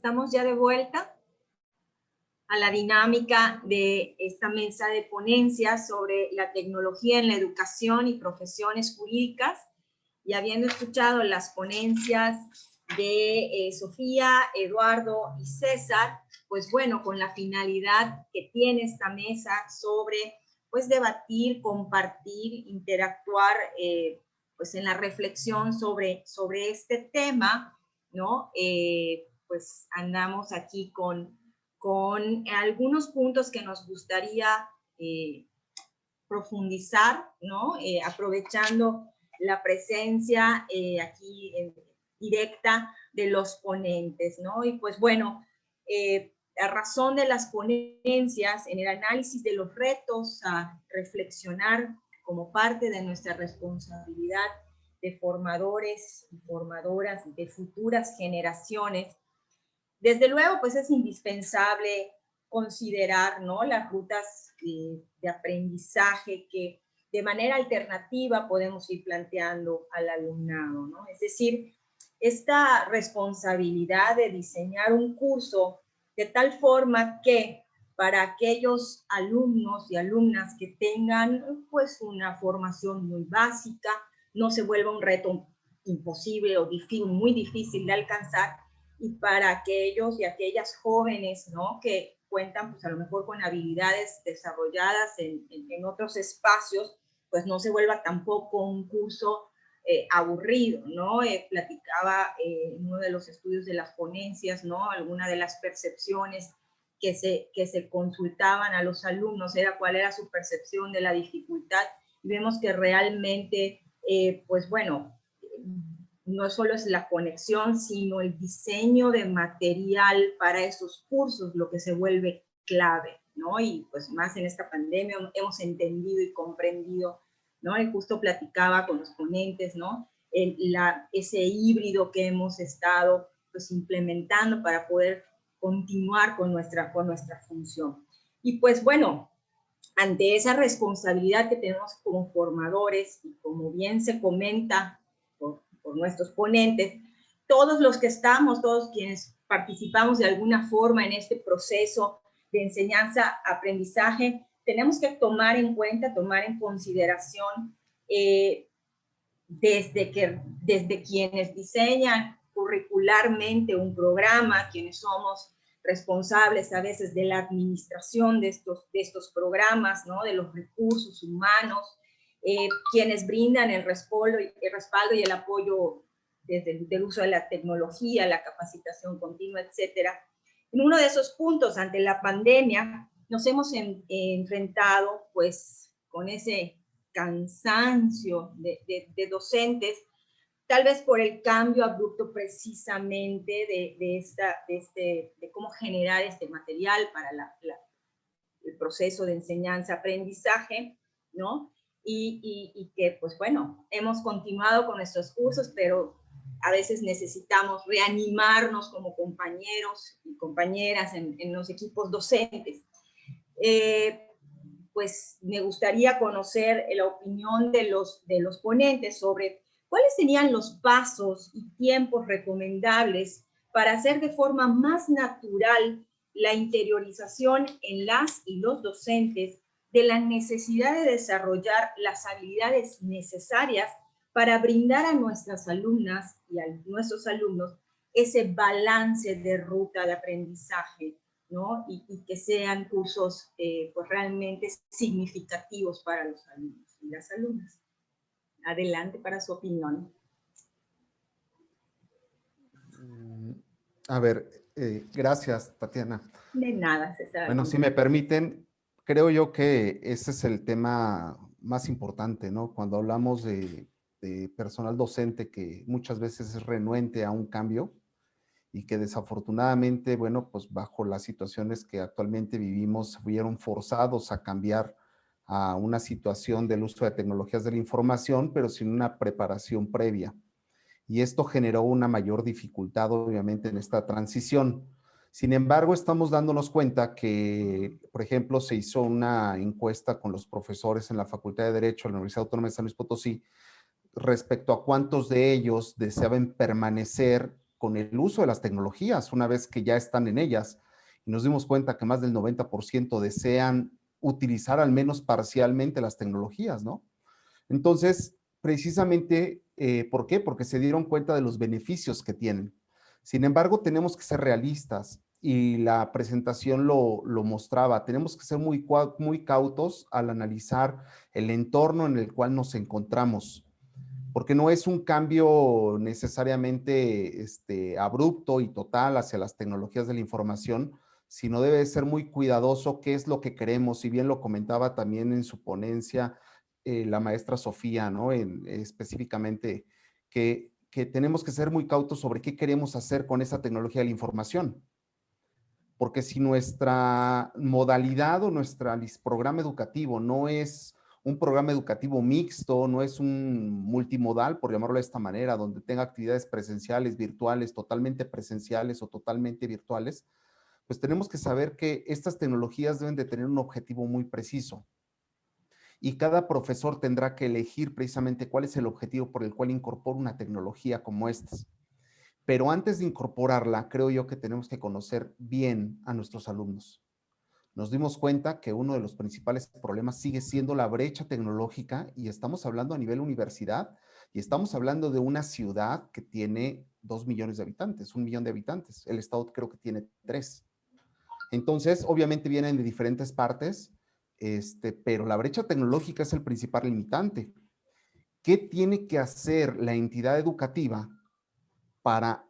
Estamos ya de vuelta a la dinámica de esta mesa de ponencias sobre la tecnología en la educación y profesiones jurídicas. Y habiendo escuchado las ponencias de Sofía, Eduardo y César, pues bueno, con la finalidad que tiene esta mesa sobre pues debatir, compartir, interactuar pues en la reflexión sobre este tema, ¿no? Pues andamos aquí con algunos puntos que nos gustaría profundizar, ¿no? Aprovechando la presencia aquí directa de los ponentes, ¿no? Y pues bueno, a razón de las ponencias, en el análisis de los retos a reflexionar como parte de nuestra responsabilidad de formadores y formadoras de futuras generaciones, desde luego, pues es indispensable considerar, ¿no?, las rutas de aprendizaje que de manera alternativa podemos ir planteando al alumnado, ¿no? Es decir, esta responsabilidad de diseñar un curso de tal forma que para aquellos alumnos y alumnas que tengan pues una formación muy básica, no se vuelva un reto imposible o muy difícil de alcanzar, y para aquellos y aquellas jóvenes, ¿no?, que cuentan pues a lo mejor con habilidades desarrolladas en otros espacios, pues no se vuelva tampoco un curso aburrido, ¿no? Platicaba en uno de los estudios de las ponencias, ¿no?, alguna de las percepciones que se consultaban a los alumnos era cuál era su percepción de la dificultad, y vemos que realmente, pues bueno, no solo es la conexión, sino el diseño de material para esos cursos lo que se vuelve clave, ¿no? Y pues más en esta pandemia hemos entendido y comprendido, ¿no? Y justo platicaba con los ponentes, ¿no?, ese híbrido que hemos estado pues implementando para poder continuar con nuestra función. Y pues bueno, ante esa responsabilidad que tenemos como formadores, y como bien se comenta por nuestros ponentes, todos los que estamos, todos quienes participamos de alguna forma en este proceso de enseñanza-aprendizaje, tenemos que tomar en cuenta, tomar en consideración desde quienes diseñan curricularmente un programa, quienes somos responsables a veces de la administración de estos programas, ¿no?, de los recursos humanos, quienes brindan el respaldo y el apoyo desde el uso de la tecnología, la capacitación continua, etcétera. En uno de esos puntos, ante la pandemia, nos hemos enfrentado pues con ese cansancio de docentes, tal vez por el cambio abrupto precisamente de cómo generar este material para el proceso de enseñanza-aprendizaje, ¿no? Y que, pues bueno, hemos continuado con nuestros cursos, pero a veces necesitamos reanimarnos como compañeros y compañeras en los equipos docentes. Pues me gustaría conocer la opinión de los ponentes sobre cuáles serían los pasos y tiempos recomendables para hacer de forma más natural la interiorización en las y los docentes de la necesidad de desarrollar las habilidades necesarias para brindar a nuestras alumnas y a nuestros alumnos ese balance de ruta de aprendizaje, ¿no? Y que sean cursos pues realmente significativos para los alumnos y las alumnas. Adelante para su opinión. A ver, gracias, Tatiana. De nada, César. Bueno, si me permiten, creo yo que ese es el tema más importante, ¿no? Cuando hablamos de personal docente que muchas veces es renuente a un cambio y que desafortunadamente, bueno, pues bajo las situaciones que actualmente vivimos, fueron forzados a cambiar a una situación del uso de tecnologías de la información, pero sin una preparación previa. Y esto generó una mayor dificultad, obviamente, en esta transición. Sin embargo, estamos dándonos cuenta que, por ejemplo, se hizo una encuesta con los profesores en la Facultad de Derecho de la Universidad Autónoma de San Luis Potosí respecto a cuántos de ellos deseaban permanecer con el uso de las tecnologías una vez que ya están en ellas. Y nos dimos cuenta que más del 90% desean utilizar al menos parcialmente las tecnologías, ¿no? Entonces, precisamente, ¿por qué? Porque se dieron cuenta de los beneficios que tienen. Sin embargo, tenemos que ser realistas y la presentación lo mostraba. Tenemos que ser muy cautos al analizar el entorno en el cual nos encontramos, porque no es un cambio necesariamente abrupto y total hacia las tecnologías de la información, sino debe ser muy cuidadoso qué es lo que queremos. Si bien lo comentaba también en su ponencia la maestra Sofía, ¿no? Específicamente, que tenemos que ser muy cautos sobre qué queremos hacer con esa tecnología de la información. Porque si nuestra modalidad o nuestro programa educativo no es un programa educativo mixto, no es un multimodal, por llamarlo de esta manera, donde tenga actividades presenciales, virtuales, totalmente presenciales o totalmente virtuales, pues tenemos que saber que estas tecnologías deben de tener un objetivo muy preciso. Y cada profesor tendrá que elegir precisamente cuál es el objetivo por el cual incorpora una tecnología como esta. Pero antes de incorporarla, creo yo que tenemos que conocer bien a nuestros alumnos. Nos dimos cuenta que uno de los principales problemas sigue siendo la brecha tecnológica y estamos hablando a nivel universidad y estamos hablando de una ciudad que tiene 2 millones de habitantes, 1 millón de habitantes. El estado creo que tiene 3. Entonces, obviamente vienen de diferentes partes, pero la brecha tecnológica es el principal limitante. ¿Qué tiene que hacer la entidad educativa para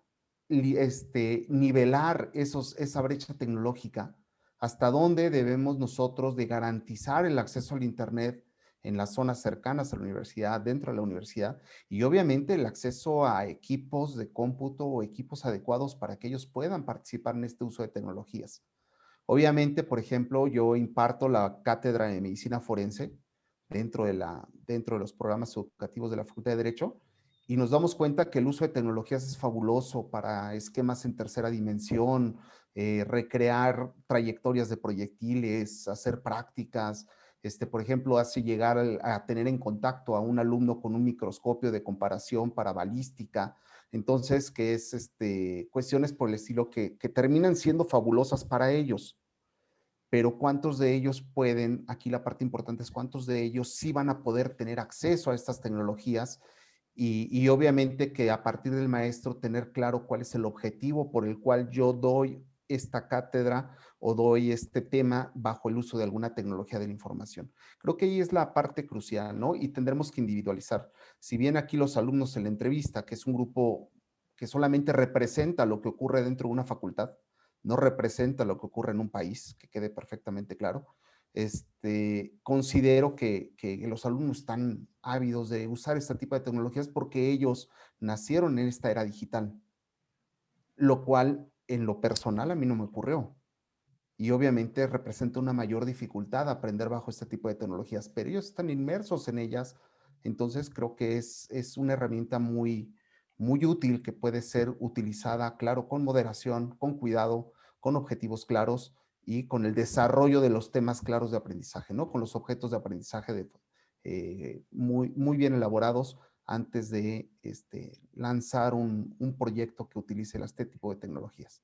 nivelar esa brecha tecnológica? ¿Hasta dónde debemos nosotros de garantizar el acceso al Internet en las zonas cercanas a la universidad, dentro de la universidad? Y obviamente el acceso a equipos de cómputo o equipos adecuados para que ellos puedan participar en este uso de tecnologías. Obviamente, por ejemplo, yo imparto la cátedra de medicina forense dentro de los programas educativos de la Facultad de Derecho y nos damos cuenta que el uso de tecnologías es fabuloso para esquemas en tercera dimensión, recrear trayectorias de proyectiles, hacer prácticas. Por ejemplo, hace llegar a tener en contacto a un alumno con un microscopio de comparación para balística. Entonces, que es cuestiones por el estilo que terminan siendo fabulosas para ellos. Pero ¿cuántos de ellos pueden, aquí la parte importante es cuántos de ellos sí van a poder tener acceso a estas tecnologías y obviamente que a partir del maestro tener claro cuál es el objetivo por el cual yo doy esta cátedra o doy este tema bajo el uso de alguna tecnología de la información. Creo que ahí es la parte crucial, ¿no? Y tendremos que individualizar. Si bien aquí los alumnos en la entrevista, que es un grupo que solamente representa lo que ocurre dentro de una facultad, no representa lo que ocurre en un país, que quede perfectamente claro. Considero que los alumnos están ávidos de usar este tipo de tecnologías porque ellos nacieron en esta era digital, lo cual en lo personal a mí no me ocurrió. Y obviamente representa una mayor dificultad aprender bajo este tipo de tecnologías, pero ellos están inmersos en ellas, entonces creo que es una herramienta muy útil que puede ser utilizada, claro, con moderación, con cuidado, con objetivos claros y con el desarrollo de los temas claros de aprendizaje, ¿no? Con los objetos de aprendizaje muy bien elaborados antes de lanzar un proyecto que utilice este tipo de tecnologías.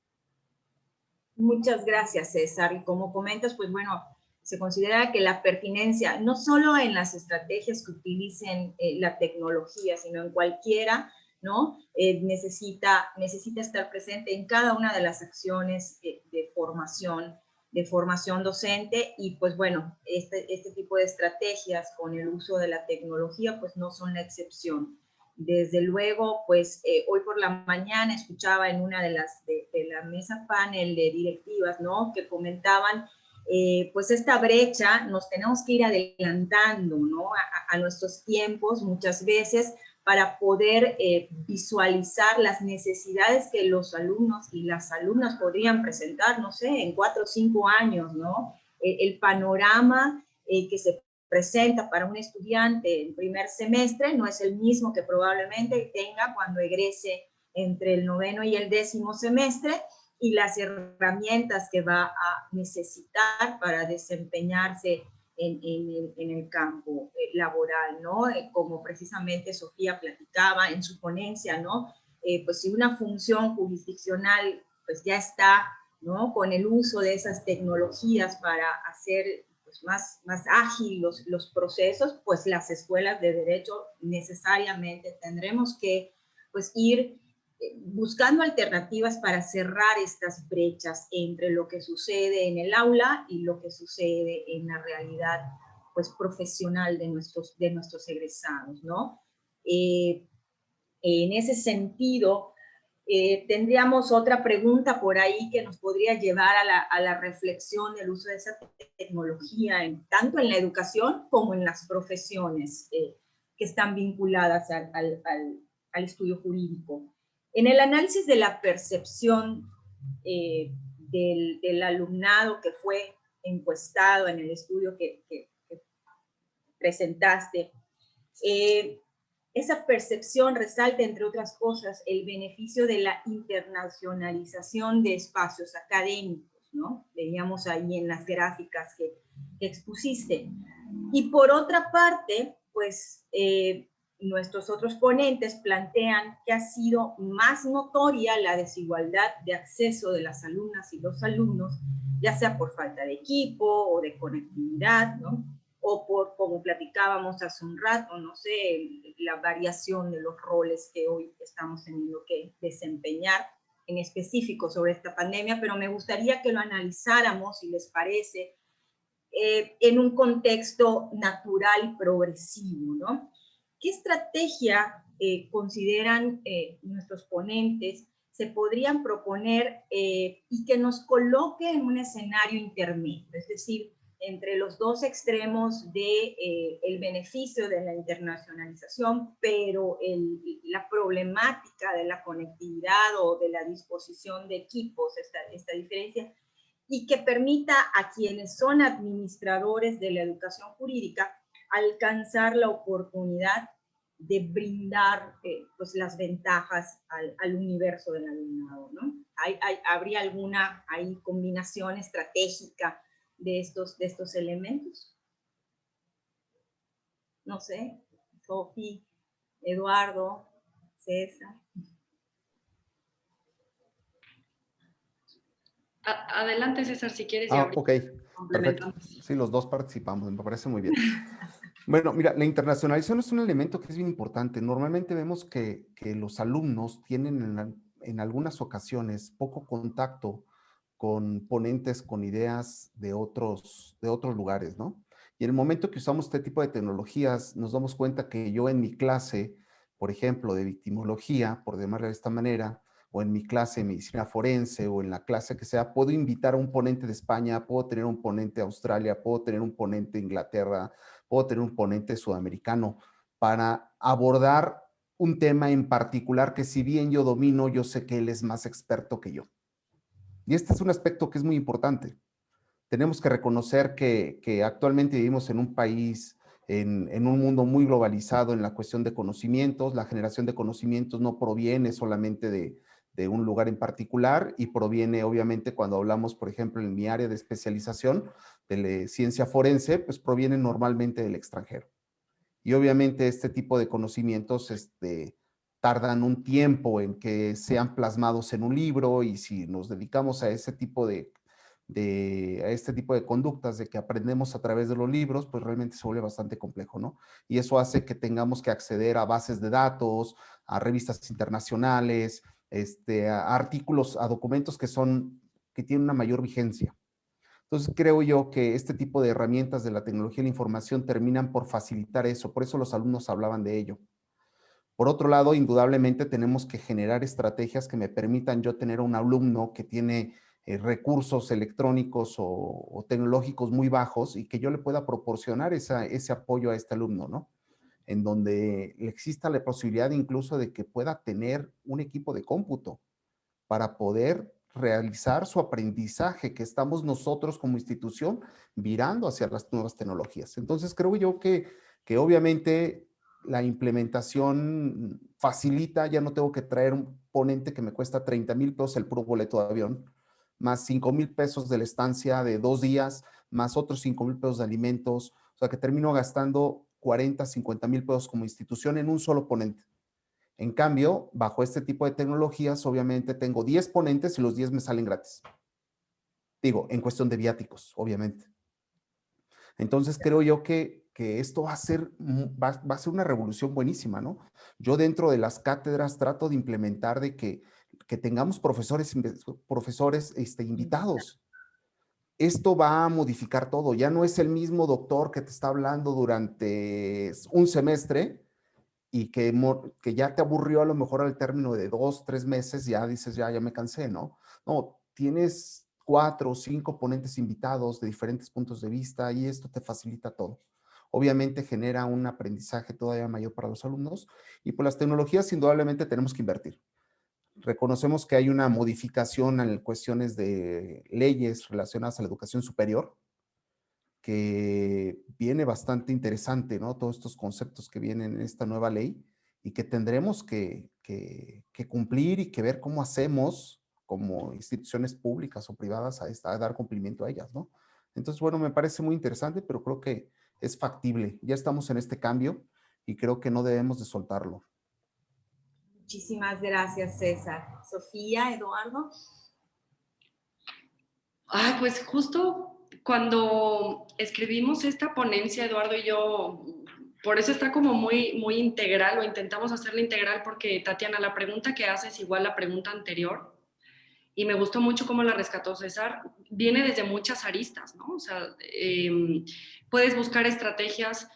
Muchas gracias, César. Y como comentas, pues bueno, se considera que la pertinencia, no solo en las estrategias que utilicen la tecnología, sino en cualquiera, ¿no? Necesita estar presente en cada una de las acciones de formación docente y pues bueno, este tipo de estrategias con el uso de la tecnología pues no son la excepción. Desde luego, pues hoy por la mañana escuchaba en una de la mesa panel de directivas, ¿no? Que comentaban, pues esta brecha nos tenemos que ir adelantando, ¿no? A nuestros tiempos muchas veces para poder visualizar las necesidades que los alumnos y las alumnas podrían presentar, no sé, en 4 o 5 años, ¿no? El panorama que se presenta para un estudiante en primer semestre no es el mismo que probablemente tenga cuando egrese entre el 9º y el 10º semestre y las herramientas que va a necesitar para desempeñarse en el campo laboral, ¿no? Como precisamente Sofía platicaba en su ponencia, ¿no? pues si una función jurisdiccional pues ya está, ¿no?, con el uso de esas tecnologías para hacer pues, más ágil los procesos, pues las escuelas de derecho necesariamente tendremos que pues ir buscando alternativas para cerrar estas brechas entre lo que sucede en el aula y lo que sucede en la realidad pues profesional de nuestros egresados, ¿no? En ese sentido, tendríamos otra pregunta por ahí que nos podría llevar a la reflexión del uso de esa tecnología, tanto en la educación como en las profesiones que están vinculadas al estudio jurídico. En el análisis de la percepción del alumnado que fue encuestado en el estudio que presentaste, esa percepción resalta, entre otras cosas, el beneficio de la internacionalización de espacios académicos, ¿no? Veíamos ahí en las gráficas que expusiste. Y por otra parte, pues nuestros otros ponentes plantean que ha sido más notoria la desigualdad de acceso de las alumnas y los alumnos, ya sea por falta de equipo o de conectividad, ¿no?, o por, como platicábamos hace un rato, no sé, la variación de los roles que hoy estamos teniendo que desempeñar en específico sobre esta pandemia, pero me gustaría que lo analizáramos, si les parece, en un contexto natural y progresivo, ¿no? ¿Qué estrategia consideran nuestros ponentes se podrían proponer y que nos coloque en un escenario intermedio? Es decir, entre los dos extremos de el beneficio de la internacionalización, pero la problemática de la conectividad o de la disposición de equipos, esta diferencia, y que permita a quienes son administradores de la educación jurídica alcanzar la oportunidad de brindar pues las ventajas al universo del alumnado, ¿no? ¿Habría alguna combinación estratégica de estos elementos? No sé, Sofi, Eduardo, César. Adelante, César, si quieres. Y ok, perfecto. Sí, los dos participamos, me parece muy bien. Bueno, mira, la internacionalización es un elemento que es bien importante. Normalmente vemos que los alumnos tienen en algunas ocasiones poco contacto con ponentes, con ideas de otros lugares, ¿no? Y en el momento que usamos este tipo de tecnologías, nos damos cuenta que yo en mi clase, por ejemplo, de victimología, por llamarle de esta manera, o en mi clase de medicina forense, o en la clase que sea, puedo invitar a un ponente de España, puedo tener un ponente de Australia, puedo tener un ponente de Inglaterra, puedo tener un ponente sudamericano para abordar un tema en particular que si bien yo domino, yo sé que él es más experto que yo. Y este es un aspecto que es muy importante. Tenemos que reconocer que actualmente vivimos en un país, en un mundo muy globalizado en la cuestión de conocimientos. La generación de conocimientos no proviene solamente de un lugar en particular y proviene, obviamente, cuando hablamos, por ejemplo, en mi área de especialización de la ciencia forense, pues proviene normalmente del extranjero. Y obviamente este tipo de conocimientos tardan un tiempo en que sean plasmados en un libro, y si nos dedicamos a ese tipo a este tipo de conductas de que aprendemos a través de los libros, pues realmente se vuelve bastante complejo, ¿no? Y eso hace que tengamos que acceder a bases de datos, a revistas internacionales, a artículos, a documentos que tienen una mayor vigencia. Entonces creo yo que este tipo de herramientas de la tecnología y la información terminan por facilitar eso. Por eso los alumnos hablaban de ello. Por otro lado, indudablemente tenemos que generar estrategias que me permitan yo tener un alumno que tiene recursos electrónicos o tecnológicos muy bajos y que yo le pueda proporcionar ese apoyo a este alumno, ¿no? En donde exista la posibilidad incluso de que pueda tener un equipo de cómputo para poder realizar su aprendizaje que estamos nosotros como institución virando hacia las nuevas tecnologías. Entonces creo yo que obviamente la implementación facilita, ya no tengo que traer un ponente que me cuesta 30,000 pesos el puro boleto de avión, más 5,000 pesos de la estancia de 2 días, más otros 5,000 pesos de alimentos, o sea que termino gastando 40, 50,000 pesos como institución en un solo ponente. En cambio, bajo este tipo de tecnologías, obviamente tengo 10 ponentes y los 10 me salen gratis. Digo, en cuestión de viáticos, obviamente. Entonces creo yo que esto va a ser una revolución buenísima, ¿no? Yo dentro de las cátedras trato de implementar de que tengamos profesores invitados. Esto va a modificar todo. Ya no es el mismo doctor que te está hablando durante un semestre y que ya te aburrió a lo mejor al término de 2, 3 meses, ya dices, ya me cansé, ¿no? No, tienes 4 o 5 ponentes invitados de diferentes puntos de vista y esto te facilita todo. Obviamente genera un aprendizaje todavía mayor para los alumnos y por las tecnologías indudablemente tenemos que invertir. Reconocemos que hay una modificación en cuestiones de leyes relacionadas a la educación superior, que viene bastante interesante, ¿no? Todos estos conceptos que vienen en esta nueva ley y que tendremos que cumplir y que ver cómo hacemos como instituciones públicas o privadas a dar cumplimiento a ellas, ¿no? Entonces, bueno, me parece muy interesante, pero creo que es factible. Ya estamos en este cambio y creo que no debemos de soltarlo. Muchísimas gracias, César. Sofía, Eduardo. Pues justo cuando escribimos esta ponencia, Eduardo y yo, por eso está como muy integral, o intentamos hacerla integral, porque Tatiana, la pregunta que haces es igual la pregunta anterior, y me gustó mucho cómo la rescató César, viene desde muchas aristas, ¿no? O sea, puedes buscar estrategias,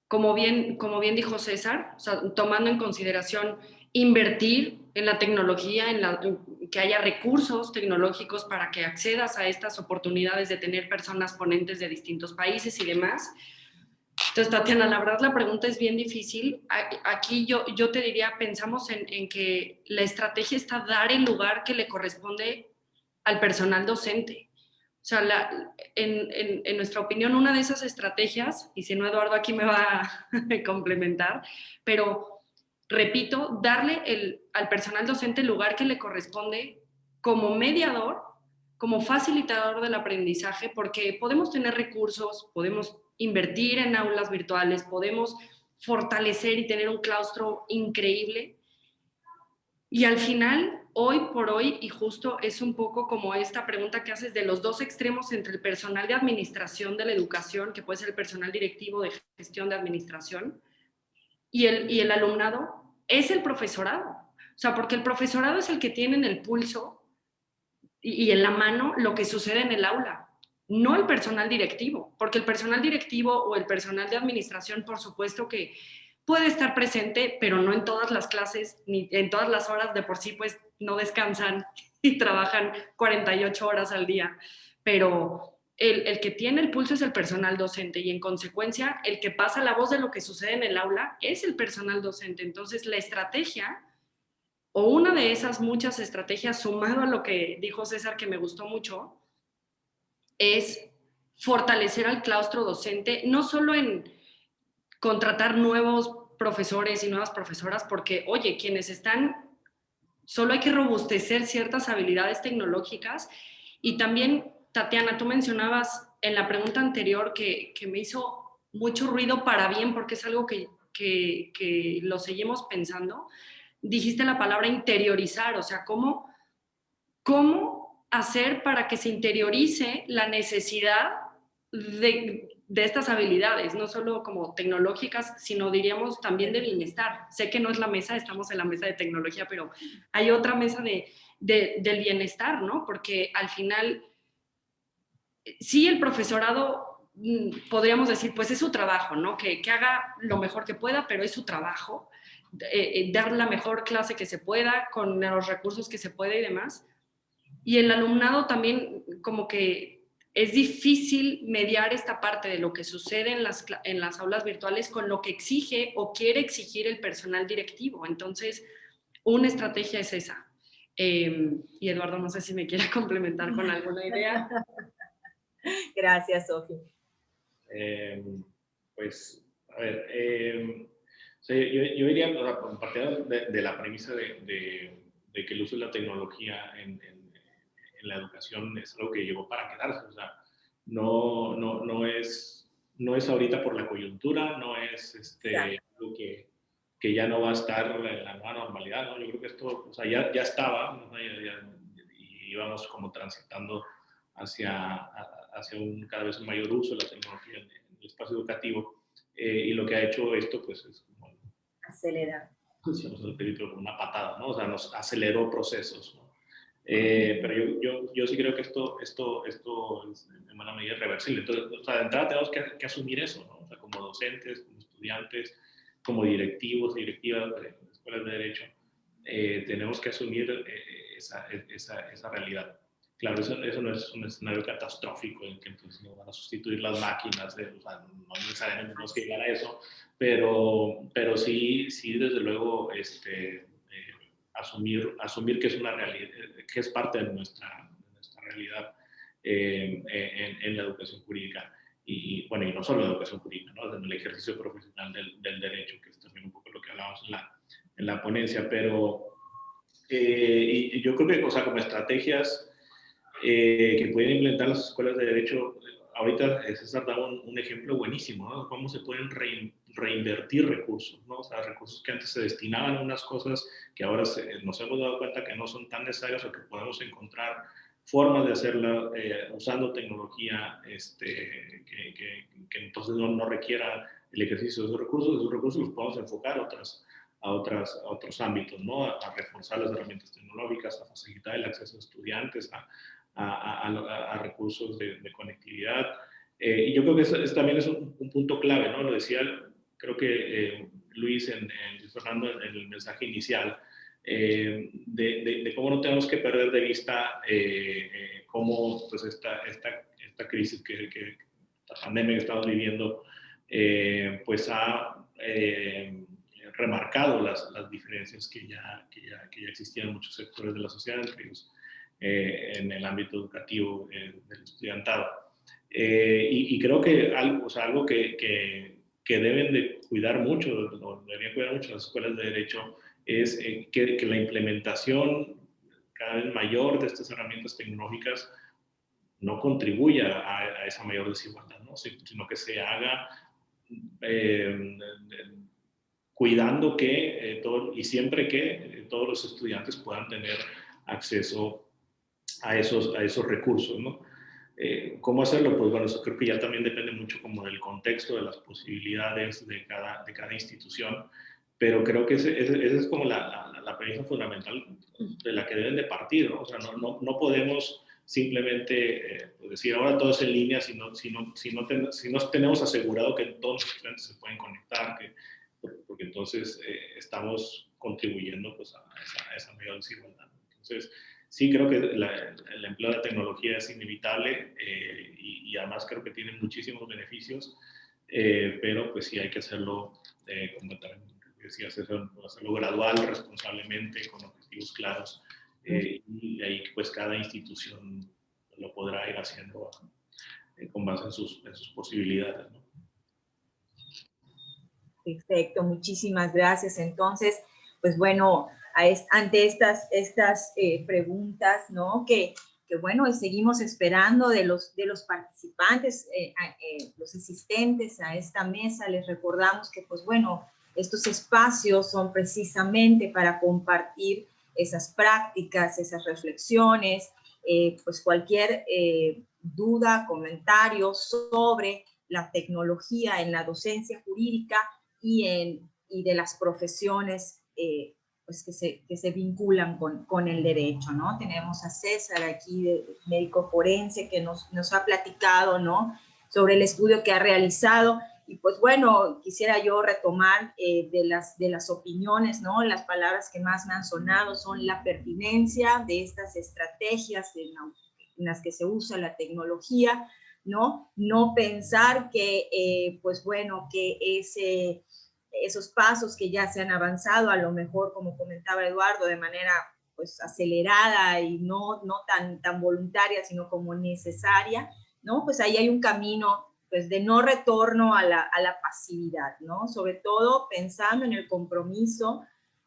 como bien dijo César, o sea, tomando en consideración invertir en la tecnología, que haya recursos tecnológicos para que accedas a estas oportunidades de tener personas ponentes de distintos países y demás. Entonces, Tatiana, la verdad la pregunta es bien difícil. Aquí yo te diría, pensamos en que la estrategia está dar el lugar que le corresponde al personal docente. O sea, en nuestra opinión, una de esas estrategias, y si no Eduardo aquí me va a complementar, pero repito, darle al personal docente el lugar que le corresponde como mediador, como facilitador del aprendizaje, porque podemos tener recursos, podemos invertir en aulas virtuales, podemos fortalecer y tener un claustro increíble. Y al final, hoy por hoy, y justo es un poco como esta pregunta que haces de los dos extremos entre el personal de administración de la educación, que puede ser el personal directivo de gestión de administración, y el alumnado, es el profesorado. O sea, porque el profesorado es el que tiene en el pulso y en la mano lo que sucede en el aula, no el personal directivo, porque el personal directivo o el personal de administración, por supuesto que puede estar presente, pero no en todas las clases, ni en todas las horas. De por sí, pues no descansan y trabajan 48 horas al día, pero el que tiene el pulso es el personal docente y en consecuencia el que pasa la voz de lo que sucede en el aula es el personal docente. Entonces la estrategia, o una de esas muchas estrategias, sumado a lo que dijo César, que me gustó mucho, es fortalecer al claustro docente, no solo en contratar nuevos profesores y nuevas profesoras, porque, oye, quienes están, solo hay que robustecer ciertas habilidades tecnológicas. Y también, Tatiana, tú mencionabas en la pregunta anterior que me hizo mucho ruido para bien, porque es algo que lo seguimos pensando. Dijiste la palabra interiorizar, o sea, ¿cómo hacer para que se interiorice la necesidad de estas habilidades, no solo como tecnológicas, sino diríamos también de bienestar? Sé que no es la mesa, estamos en la mesa de tecnología, pero hay otra mesa del bienestar, ¿no? Porque al final, sí, el profesorado, podríamos decir, pues es su trabajo, ¿no? Que haga lo mejor que pueda, pero es su trabajo, dar la mejor clase que se pueda, con los recursos que se puede y demás. Y el alumnado también, como que es difícil mediar esta parte de lo que sucede en las aulas virtuales con lo que exige o quiere exigir el personal directivo. Entonces, una estrategia es esa. Y Eduardo, no sé si me quiere complementar con alguna idea. Gracias, Sofía. Pues, a ver, sí, yo diría, partiendo de la premisa de que el uso de la tecnología en la educación es algo que llegó para quedarse. O sea, no es ahorita por la coyuntura, no es algo que ya no va a estar en la nueva normalidad, ¿no? Yo creo que esto, o sea, ya estaba, ¿no? Y íbamos como transitando hacia un cada vez mayor uso de la tecnología en el espacio educativo, y lo que ha hecho esto, pues, es como acelerar. Una patada, ¿no? O sea, nos aceleró procesos, ¿no? Pero yo sí creo que esto es en buena medida irreversible. Entonces, o sea, de entrada tenemos que asumir eso, ¿no? O sea, como docentes, como estudiantes, como directivos y directivas de escuelas de derecho, tenemos que asumir esa realidad. Claro, eso no es un escenario catastrófico en que entonces nos van a sustituir las máquinas, o sea, no necesariamente tenemos que llegar a eso, pero sí, desde luego, asumir que es una realidad, que es parte de nuestra realidad en la educación jurídica. Y bueno, y no solo la educación jurídica, ¿no? En el ejercicio profesional del derecho, que es también un poco lo que hablábamos en la ponencia, pero y yo creo que, o sea, como estrategias que pueden implementar las escuelas de derecho, ahorita César daba un ejemplo buenísimo, ¿no? Cómo se pueden reinvertir recursos, ¿no? O sea, recursos que antes se destinaban a unas cosas que ahora nos hemos dado cuenta que no son tan necesarias, o que podemos encontrar formas de hacerla usando tecnología que entonces no requiera el ejercicio de esos recursos los podemos enfocar a otros ámbitos, ¿no? A reforzar las herramientas tecnológicas, a facilitar el acceso de estudiantes, a recursos de conectividad. Y yo creo que también es un punto clave, ¿no? Lo decía, creo que Luis Fernando en el mensaje inicial, de cómo no tenemos que perder de vista cómo pues, esta crisis, la pandemia que estamos viviendo, pues ha remarcado las diferencias que ya existían en muchos sectores de la sociedad, entre ellos en el ámbito educativo del estudiantado. Y creo que algo que deben de cuidar mucho, o deberían cuidar mucho las escuelas de derecho, es que la implementación cada vez mayor de estas herramientas tecnológicas no contribuya a esa mayor desigualdad, ¿no? Sino que se haga cuidando que y siempre que todos los estudiantes puedan tener acceso a esos recursos, ¿no? ¿Cómo hacerlo? Pues bueno, eso creo que ya también depende mucho como del contexto, de las posibilidades de cada institución, pero creo que esa es como la premisa fundamental de la que deben de partir, ¿no? O sea, no podemos simplemente decir ahora todo es en línea si no tenemos asegurado que todos los estudiantes se pueden conectar, porque entonces estamos contribuyendo pues, a esa mayor desigualdad. Entonces, sí creo que el empleo de la tecnología es inevitable y además creo que tiene muchísimos beneficios, pero pues sí hay que hacerlo, como también decías, hacerlo gradual, responsablemente, con objetivos claros, y ahí pues cada institución lo podrá ir haciendo con base en sus posibilidades, ¿no? Perfecto, muchísimas gracias. Entonces, pues bueno, ante estas preguntas, ¿no? Que bueno, seguimos esperando de los participantes, los asistentes a esta mesa. Les recordamos que, pues bueno, estos espacios son precisamente para compartir esas prácticas, esas reflexiones, pues cualquier duda, comentario sobre la tecnología en la docencia jurídica y de las profesiones pues que se vinculan con el derecho, ¿no? Tenemos a César aquí, médico forense, que nos ha platicado, ¿no? Sobre el estudio que ha realizado. Y pues bueno, quisiera yo retomar de las opiniones, ¿no? Las palabras que más me han sonado son la pertinencia de estas estrategias en las que se usa la tecnología, ¿no? No pensar que, pues bueno, que esos pasos que ya se han avanzado, a lo mejor, como comentaba Eduardo, de manera pues acelerada y no tan voluntaria, sino como necesaria, ¿no? Pues ahí hay un camino pues de no retorno a la pasividad, ¿no? Sobre todo pensando en el compromiso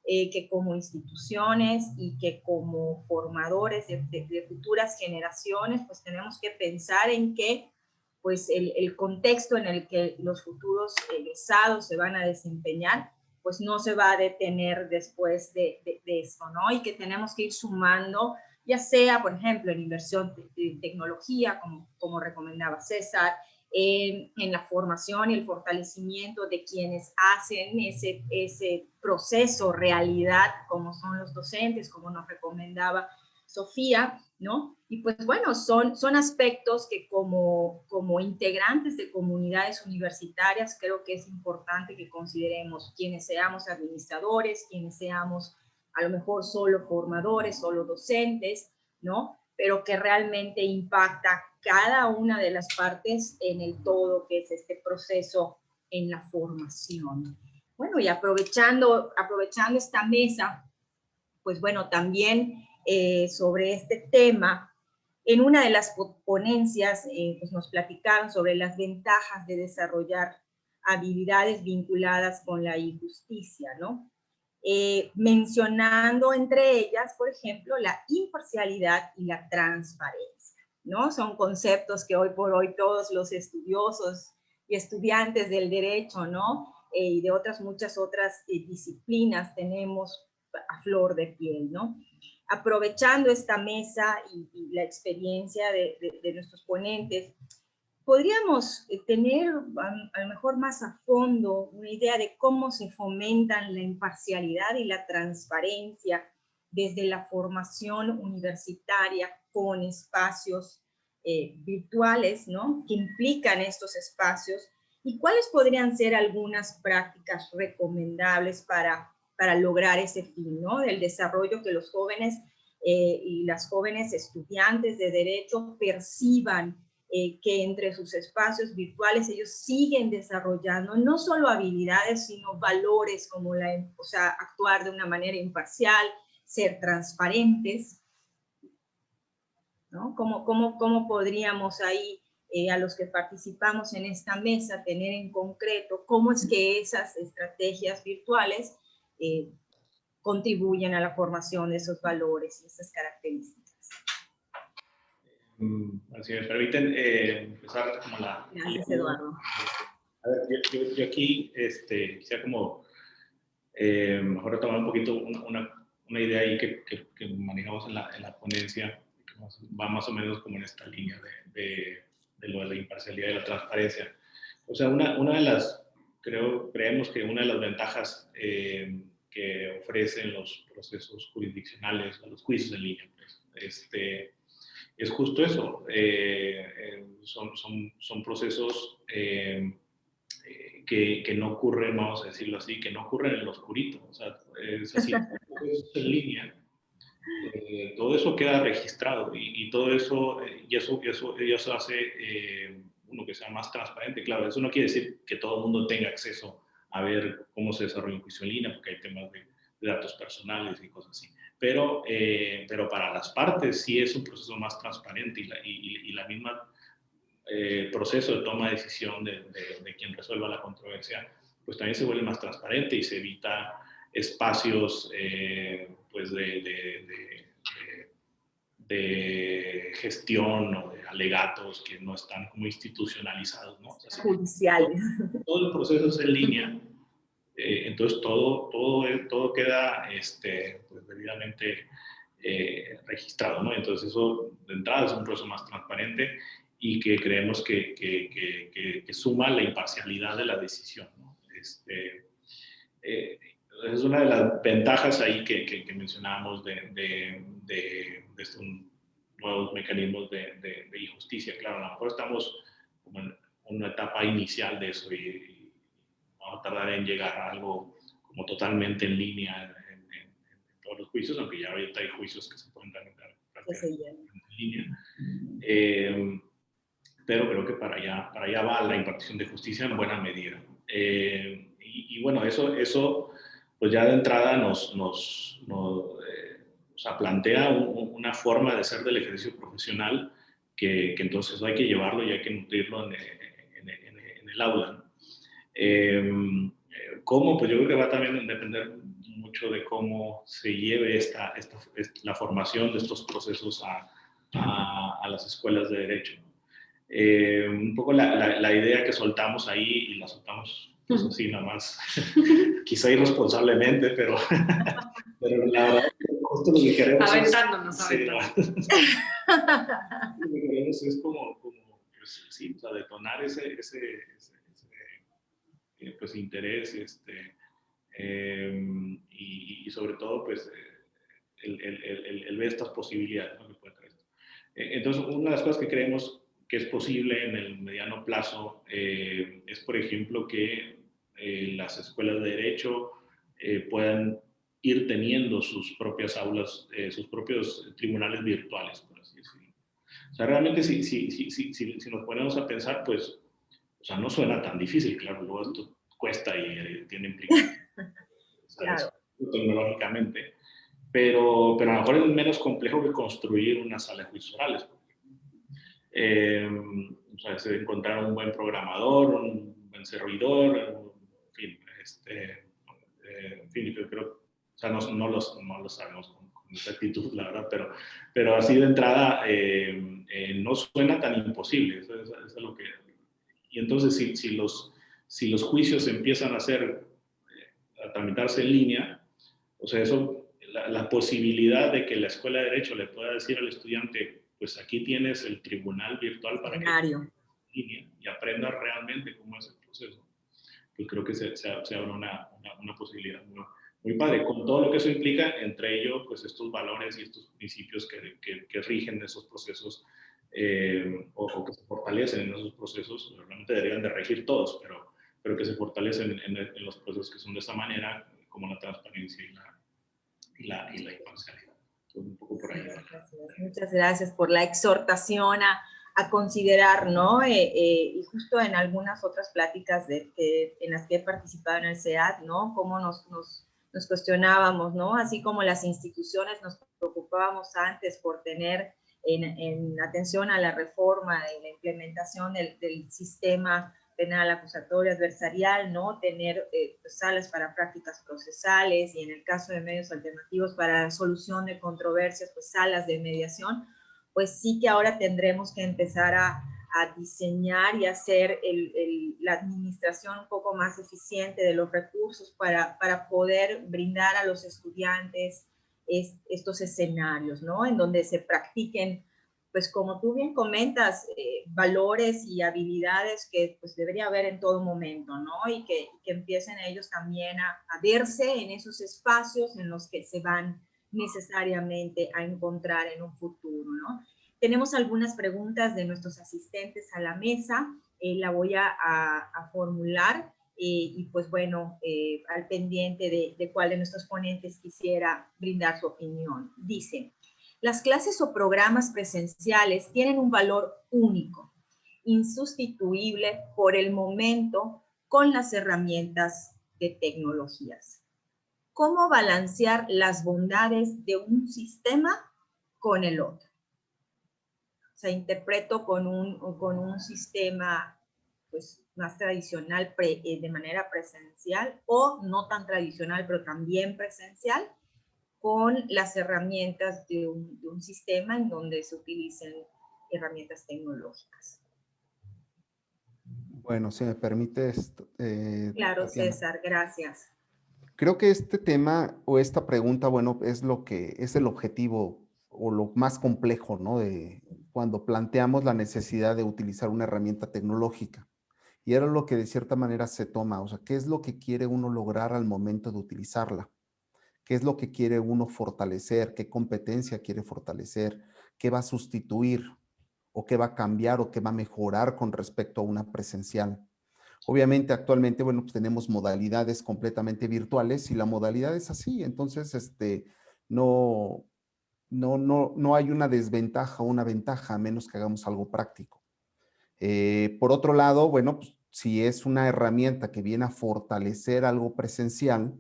que como instituciones y que como formadores de futuras generaciones, pues tenemos que pensar en que pues el contexto en el que los futuros egresados se van a desempeñar, pues no se va a detener después de esto, ¿no? Y que tenemos que ir sumando, ya sea, por ejemplo, en inversión de tecnología, como recomendaba César, en la formación y el fortalecimiento de quienes hacen ese proceso realidad, como son los docentes, como nos recomendaba Sofía, ¿no? Y pues bueno, son aspectos que como integrantes de comunidades universitarias creo que es importante que consideremos, quienes seamos administradores, quienes seamos a lo mejor solo formadores, solo docentes, ¿no? Pero que realmente impacta cada una de las partes en el todo que es este proceso en la formación. Bueno, y aprovechando esta mesa, pues bueno, también sobre este tema, en una de las ponencias pues nos platicaron sobre las ventajas de desarrollar habilidades vinculadas con la injusticia, ¿no? Mencionando entre ellas, por ejemplo, la imparcialidad y la transparencia, ¿no? Son conceptos que hoy por hoy todos los estudiosos y estudiantes del derecho, ¿no? Y de muchas otras disciplinas tenemos a flor de piel, ¿no? Aprovechando esta mesa y la experiencia de nuestros ponentes, podríamos tener a lo mejor más a fondo una idea de cómo se fomentan la imparcialidad y la transparencia desde la formación universitaria con espacios virtuales, ¿no? Que implican estos espacios, y cuáles podrían ser algunas prácticas recomendables para lograr ese fin, ¿no? Del desarrollo que los jóvenes y las jóvenes estudiantes de derecho perciban que entre sus espacios virtuales ellos siguen desarrollando no solo habilidades, sino valores como actuar de una manera imparcial, ser transparentes, ¿no? ¿Cómo podríamos ahí, a los que participamos en esta mesa, tener en concreto cómo es que esas estrategias virtuales contribuyen a la formación de esos valores y esas características? Si me permiten empezar como la... Gracias, Eduardo. A ver, yo aquí quisiera como mejor retomar un poquito una idea ahí que manejamos en la ponencia, que va más o menos como en esta línea de lo de la imparcialidad y la transparencia. O sea, una de las, creemos que una de las ventajas que ofrecen los procesos jurisdiccionales, los juicios en línea, pues, es justo eso. Son procesos que no ocurren, vamos a decirlo así, que no ocurren en lo oscurito. O sea, es así, procesos en línea. Todo eso queda registrado y todo eso, y eso hace uno que sea más transparente. Claro, eso no quiere decir que todo el mundo tenga acceso a ver cómo se desarrolla un juicio en línea, porque hay temas de datos personales y cosas así. Pero para las partes sí es un proceso más transparente y la misma proceso de toma de decisión de quien resuelva la controversia, pues también se vuelve más transparente y se evita espacios pues de gestión o de alegatos que no están como institucionalizados, ¿no? O sea, judiciales. Todo el proceso es en línea, entonces todo queda pues debidamente registrado, ¿no? Entonces eso de entrada es un proceso más transparente y que creemos que suma la imparcialidad de la decisión, ¿no? Es una de las ventajas ahí que mencionábamos de estos nuevos mecanismos de injusticia. Claro, a lo mejor estamos como en una etapa inicial de eso y vamos a tardar en llegar a algo como totalmente en línea en todos los juicios, aunque ya ahorita hay juicios que se pueden tramitar en línea. Pero creo que para allá va la impartición de justicia en buena medida. Y bueno, eso pues ya de entrada nos o sea, plantea una forma de ser del ejercicio profesional que entonces hay que llevarlo y hay que nutrirlo en el aula, ¿no? ¿Cómo? Pues yo creo que va también a depender mucho de cómo se lleve la formación de estos procesos a las escuelas de derecho. Un poco la idea que soltamos ahí, y la soltamos Eso sí, nada más, quizá irresponsablemente, pero, pero la verdad, justo lo que queremos Aventándonos, sí, aventándonos. lo que queremos es como pues, sí, o sea, detonar ese pues, interés, y sobre todo, pues, el ver estas posibilidades, ¿no? Que puede traer esto. Entonces, una de las cosas que creemos que es posible en el mediano plazo es, por ejemplo, que las escuelas de derecho puedan ir teniendo sus propias aulas, sus propios tribunales virtuales, por así decirlo. O sea, realmente si nos ponemos a pensar, pues, o sea, no suena tan difícil, claro, luego esto cuesta y tiene implicaciones, ¿sabes? Claro. Tecnológicamente, pero a lo mejor es menos complejo que construir una sala de juicios orales. O sea, es encontrar un buen programador, un buen servidor, en fin, en fin, yo creo, o sea, no lo sabemos con exactitud, la verdad, pero así de entrada no suena tan imposible, eso es lo que... Y entonces, si los juicios empiezan a tramitarse en línea, o sea, eso, la posibilidad de que la escuela de derecho le pueda decir al estudiante, pues aquí tienes el tribunal virtual para que en línea y aprendas realmente cómo es el proceso, pues creo que se abre una posibilidad muy padre, con todo lo que eso implica, entre ellos, pues estos valores y estos principios que rigen esos procesos o que se fortalecen en esos procesos, realmente deberían de regir todos, pero que se fortalecen en los procesos que son de esa manera, como la transparencia y la imparcialidad. Entonces, un poco por ahí. Muchas gracias por la exhortación a considerar, ¿no? Y justo en algunas otras pláticas en las que he participado en el SEAD, ¿no? Cómo nos cuestionábamos, ¿no? Así como las instituciones nos preocupábamos antes por tener en atención a la reforma y la implementación del sistema penal acusatorio adversarial, ¿no? Tener salas para prácticas procesales y en el caso de medios alternativos para solución de controversias, pues salas de mediación, pues sí que ahora tendremos que empezar a diseñar y hacer la administración un poco más eficiente de los recursos para poder brindar a los estudiantes estos escenarios, ¿no? En donde se practiquen, pues como tú bien comentas, valores y habilidades que pues debería haber en todo momento, ¿no? Y que empiecen ellos también a verse en esos espacios en los que se van necesariamente a encontrar en un futuro, ¿no? Tenemos algunas preguntas de nuestros asistentes a la mesa, la voy a formular y pues bueno, al pendiente de cuál de nuestros ponentes quisiera brindar su opinión. Dice, las clases o programas presenciales tienen un valor único, insustituible por el momento con las herramientas de tecnologías. ¿Cómo balancear las bondades de un sistema con el otro? O sea, interpreto con un sistema pues, más tradicional de manera presencial o no tan tradicional, pero también presencial, con las herramientas de un sistema en donde se utilicen herramientas tecnológicas. Bueno, si me permites, Claro, Tatiana. César, gracias. Creo que este tema o esta pregunta, bueno, es lo que es el objetivo o lo más complejo, ¿no? De cuando planteamos la necesidad de utilizar una herramienta tecnológica. Y era lo que de cierta manera se toma, o sea, ¿qué es lo que quiere uno lograr al momento de utilizarla? ¿Qué es lo que quiere uno fortalecer? ¿Qué competencia quiere fortalecer? ¿Qué va a sustituir? ¿O qué va a cambiar o qué va a mejorar con respecto a una presencial? Obviamente, actualmente, bueno, pues tenemos modalidades completamente virtuales y la modalidad es así. Entonces, no hay una desventaja o una ventaja a menos que hagamos algo práctico. Por otro lado, bueno, pues, si es una herramienta que viene a fortalecer algo presencial,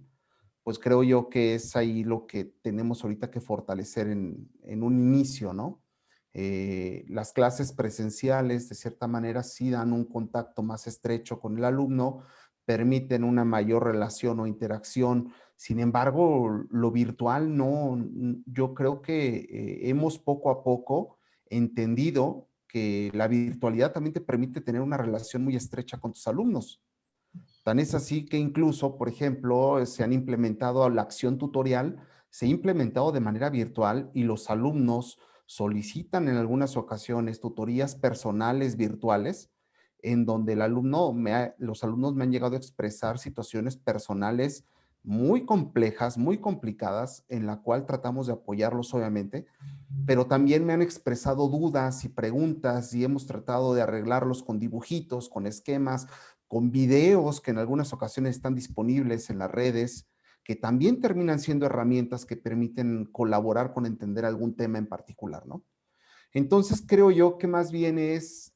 pues creo yo que es ahí lo que tenemos ahorita que fortalecer en un inicio, ¿no? Las clases presenciales, de cierta manera, sí dan un contacto más estrecho con el alumno, permiten una mayor relación o interacción. Sin embargo, lo virtual no, yo creo que hemos poco a poco entendido que la virtualidad también te permite tener una relación muy estrecha con tus alumnos. Tan es así que incluso, por ejemplo, se han implementado la acción tutorial, se ha implementado de manera virtual y los alumnos solicitan en algunas ocasiones tutorías personales virtuales en donde los alumnos me han llegado a expresar situaciones personales muy complejas, muy complicadas, en la cual tratamos de apoyarlos obviamente, pero también me han expresado dudas y preguntas y hemos tratado de arreglarlos con dibujitos, con esquemas, con videos que en algunas ocasiones están disponibles en las redes, que también terminan siendo herramientas que permiten colaborar con entender algún tema en particular, ¿no? Entonces creo yo que más bien es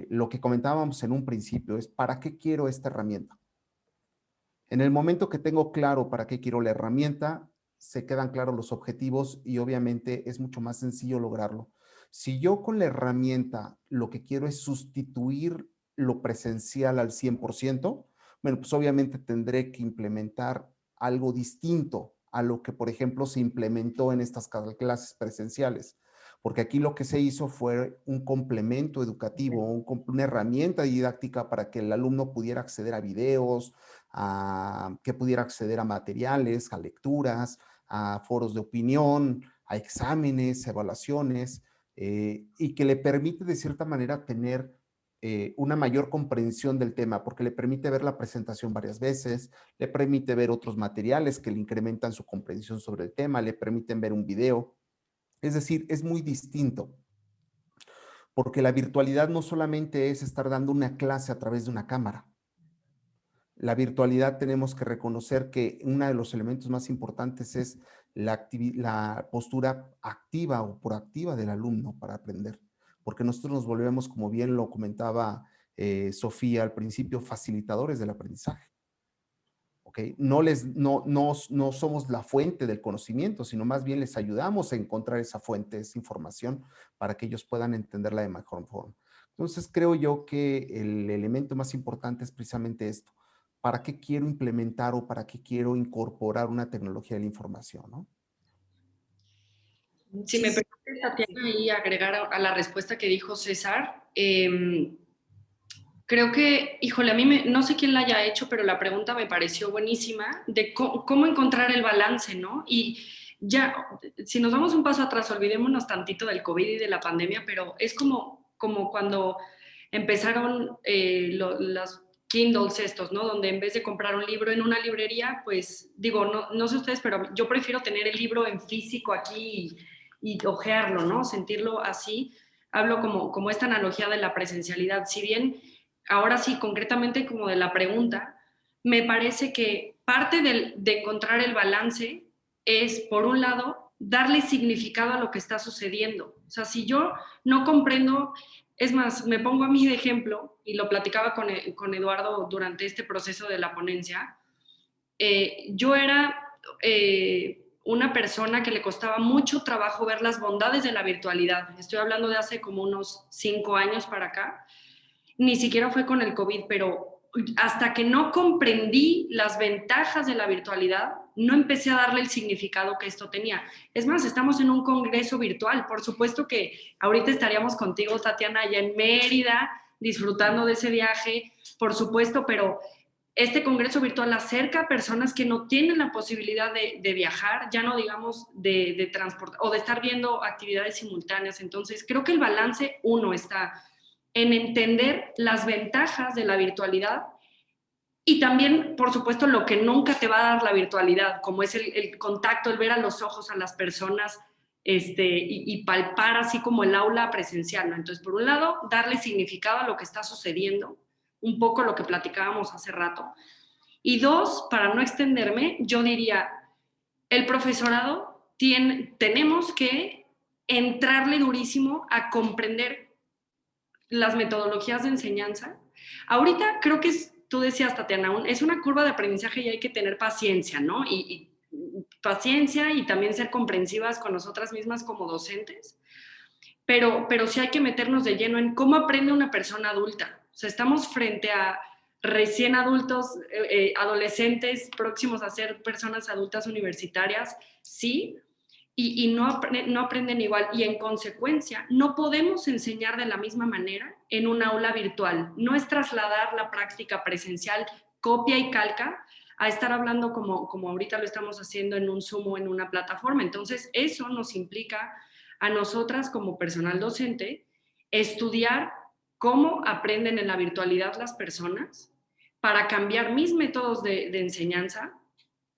lo que comentábamos en un principio, es ¿para qué quiero esta herramienta? En el momento que tengo claro para qué quiero la herramienta, se quedan claros los objetivos y obviamente es mucho más sencillo lograrlo. Si yo con la herramienta lo que quiero es sustituir lo presencial al 100%, bueno, pues obviamente tendré que implementar algo distinto a lo que, por ejemplo, se implementó en estas clases presenciales. Porque aquí lo que se hizo fue un complemento educativo, una herramienta didáctica para que el alumno pudiera acceder a videos, que pudiera acceder a materiales, a lecturas, a foros de opinión, a exámenes, a evaluaciones, y que le permite de cierta manera tener una mayor comprensión del tema, porque le permite ver la presentación varias veces, le permite ver otros materiales que le incrementan su comprensión sobre el tema, le permiten ver un video. Es decir, es muy distinto, porque la virtualidad no solamente es estar dando una clase a través de una cámara. La virtualidad tenemos que reconocer que uno de los elementos más importantes es la postura activa o proactiva del alumno para aprender, porque nosotros nos volvemos, como bien lo comentaba Sofía al principio, facilitadores del aprendizaje. ¿Okay? No somos la fuente del conocimiento, sino más bien les ayudamos a encontrar esa fuente, esa información, para que ellos puedan entenderla de mejor forma. Entonces, creo yo que el elemento más importante es precisamente esto. ¿Para qué quiero implementar o para qué quiero incorporar una tecnología de la información, ¿no? Si me permite, Tatiana, ahí agregar a la respuesta que dijo César, creo que, híjole, a mí no sé quién la haya hecho, pero la pregunta me pareció buenísima de cómo encontrar el balance, ¿no? Y ya, si nos damos un paso atrás, olvidémonos tantito del COVID y de la pandemia, pero es como cuando empezaron los Kindles estos, ¿no? Donde en vez de comprar un libro en una librería, pues digo, no sé ustedes, pero yo prefiero tener el libro en físico aquí y ojearlo, ¿no? Sentirlo así. Hablo como esta analogía de la presencialidad. Si bien ahora sí, concretamente como de la pregunta, me parece que parte de encontrar el balance es, por un lado, darle significado a lo que está sucediendo. O sea, si yo no comprendo, es más, me pongo a mí de ejemplo, y lo platicaba con Eduardo durante este proceso de la ponencia, yo era una persona que le costaba mucho trabajo ver las bondades de la virtualidad. Estoy hablando de hace como unos 5 años para acá. Ni siquiera fue con el COVID, pero hasta que no comprendí las ventajas de la virtualidad, no empecé a darle el significado que esto tenía. Es más, estamos en un congreso virtual. Por supuesto que ahorita estaríamos contigo, Tatiana, allá en Mérida, disfrutando de ese viaje, por supuesto, pero este congreso virtual acerca a personas que no tienen la posibilidad de viajar, ya no digamos de transportar o de estar viendo actividades simultáneas. Entonces, creo que el balance, uno, está en entender las ventajas de la virtualidad y también, por supuesto, lo que nunca te va a dar la virtualidad, como es el contacto, el ver a los ojos a las personas y palpar así como el aula presencial, ¿no? Entonces, por un lado, darle significado a lo que está sucediendo, un poco lo que platicábamos hace rato. Y dos, para no extenderme, yo diría, el profesorado tenemos que entrarle durísimo a comprender las metodologías de enseñanza. Ahorita creo que tú decías, Tatiana, es una curva de aprendizaje y hay que tener paciencia, ¿no? Y paciencia y también ser comprensivas con nosotras mismas como docentes, pero sí hay que meternos de lleno en cómo aprende una persona adulta. O sea, estamos frente a recién adultos, adolescentes próximos a ser personas adultas universitarias, sí, y no aprenden igual. Y en consecuencia, no podemos enseñar de la misma manera en un aula virtual. No es trasladar la práctica presencial copia y calca a estar hablando como ahorita lo estamos haciendo en un Zoom o en una plataforma. Entonces, eso nos implica a nosotras como personal docente estudiar cómo aprenden en la virtualidad las personas para cambiar mis métodos de enseñanza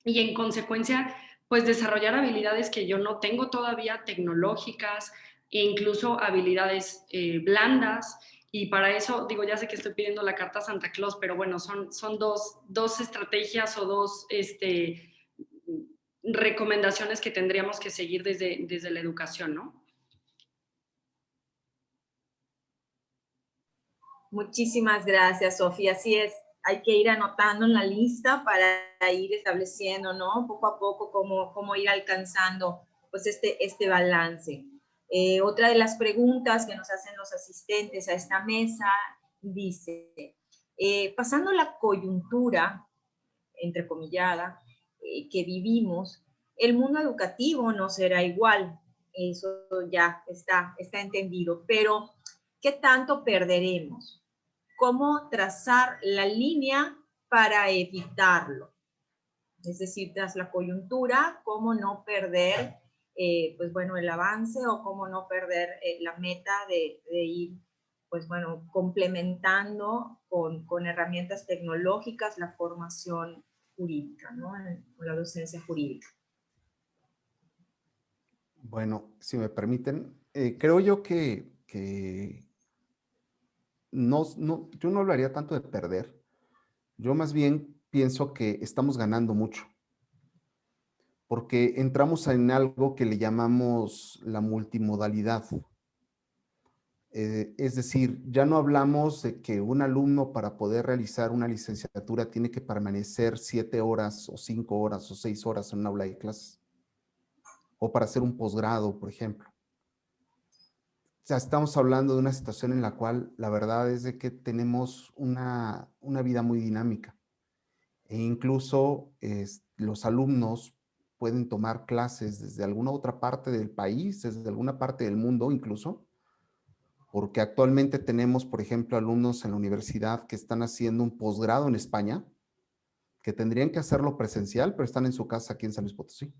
y en consecuencia, pues desarrollar habilidades que yo no tengo todavía, tecnológicas e incluso habilidades blandas. Y para eso, digo, ya sé que estoy pidiendo la carta a Santa Claus, pero bueno, son dos estrategias o dos recomendaciones que tendríamos que seguir desde la educación, ¿no? Muchísimas gracias, Sofía. Así es, hay que ir anotando en la lista para ir estableciendo, ¿no? Poco a poco cómo ir alcanzando pues este balance. Otra de las preguntas que nos hacen los asistentes a esta mesa dice, pasando la coyuntura, entrecomillada, que vivimos, el mundo educativo no será igual. Eso ya está entendido, pero ¿qué tanto perderemos? ¿Cómo trazar la línea para evitarlo? Es decir, tras la coyuntura, ¿cómo no perder pues bueno, el avance o cómo no perder la meta de ir pues bueno, complementando con herramientas tecnológicas la formación jurídica, ¿no? Con la docencia jurídica. Bueno, si me permiten, creo yo que yo no hablaría tanto de perder. Yo más bien pienso que estamos ganando mucho, porque entramos en algo que le llamamos la multimodalidad. Es decir, ya no hablamos de que un alumno para poder realizar una licenciatura tiene que permanecer 7 horas o 5 horas o 6 horas en un aula de clases, o para hacer un posgrado, por ejemplo. O sea, estamos hablando de una situación en la cual la verdad es de que tenemos una vida muy dinámica. E incluso los alumnos pueden tomar clases desde alguna otra parte del país, desde alguna parte del mundo incluso, porque actualmente tenemos, por ejemplo, alumnos en la universidad que están haciendo un posgrado en España, que tendrían que hacerlo presencial, pero están en su casa aquí en San Luis Potosí.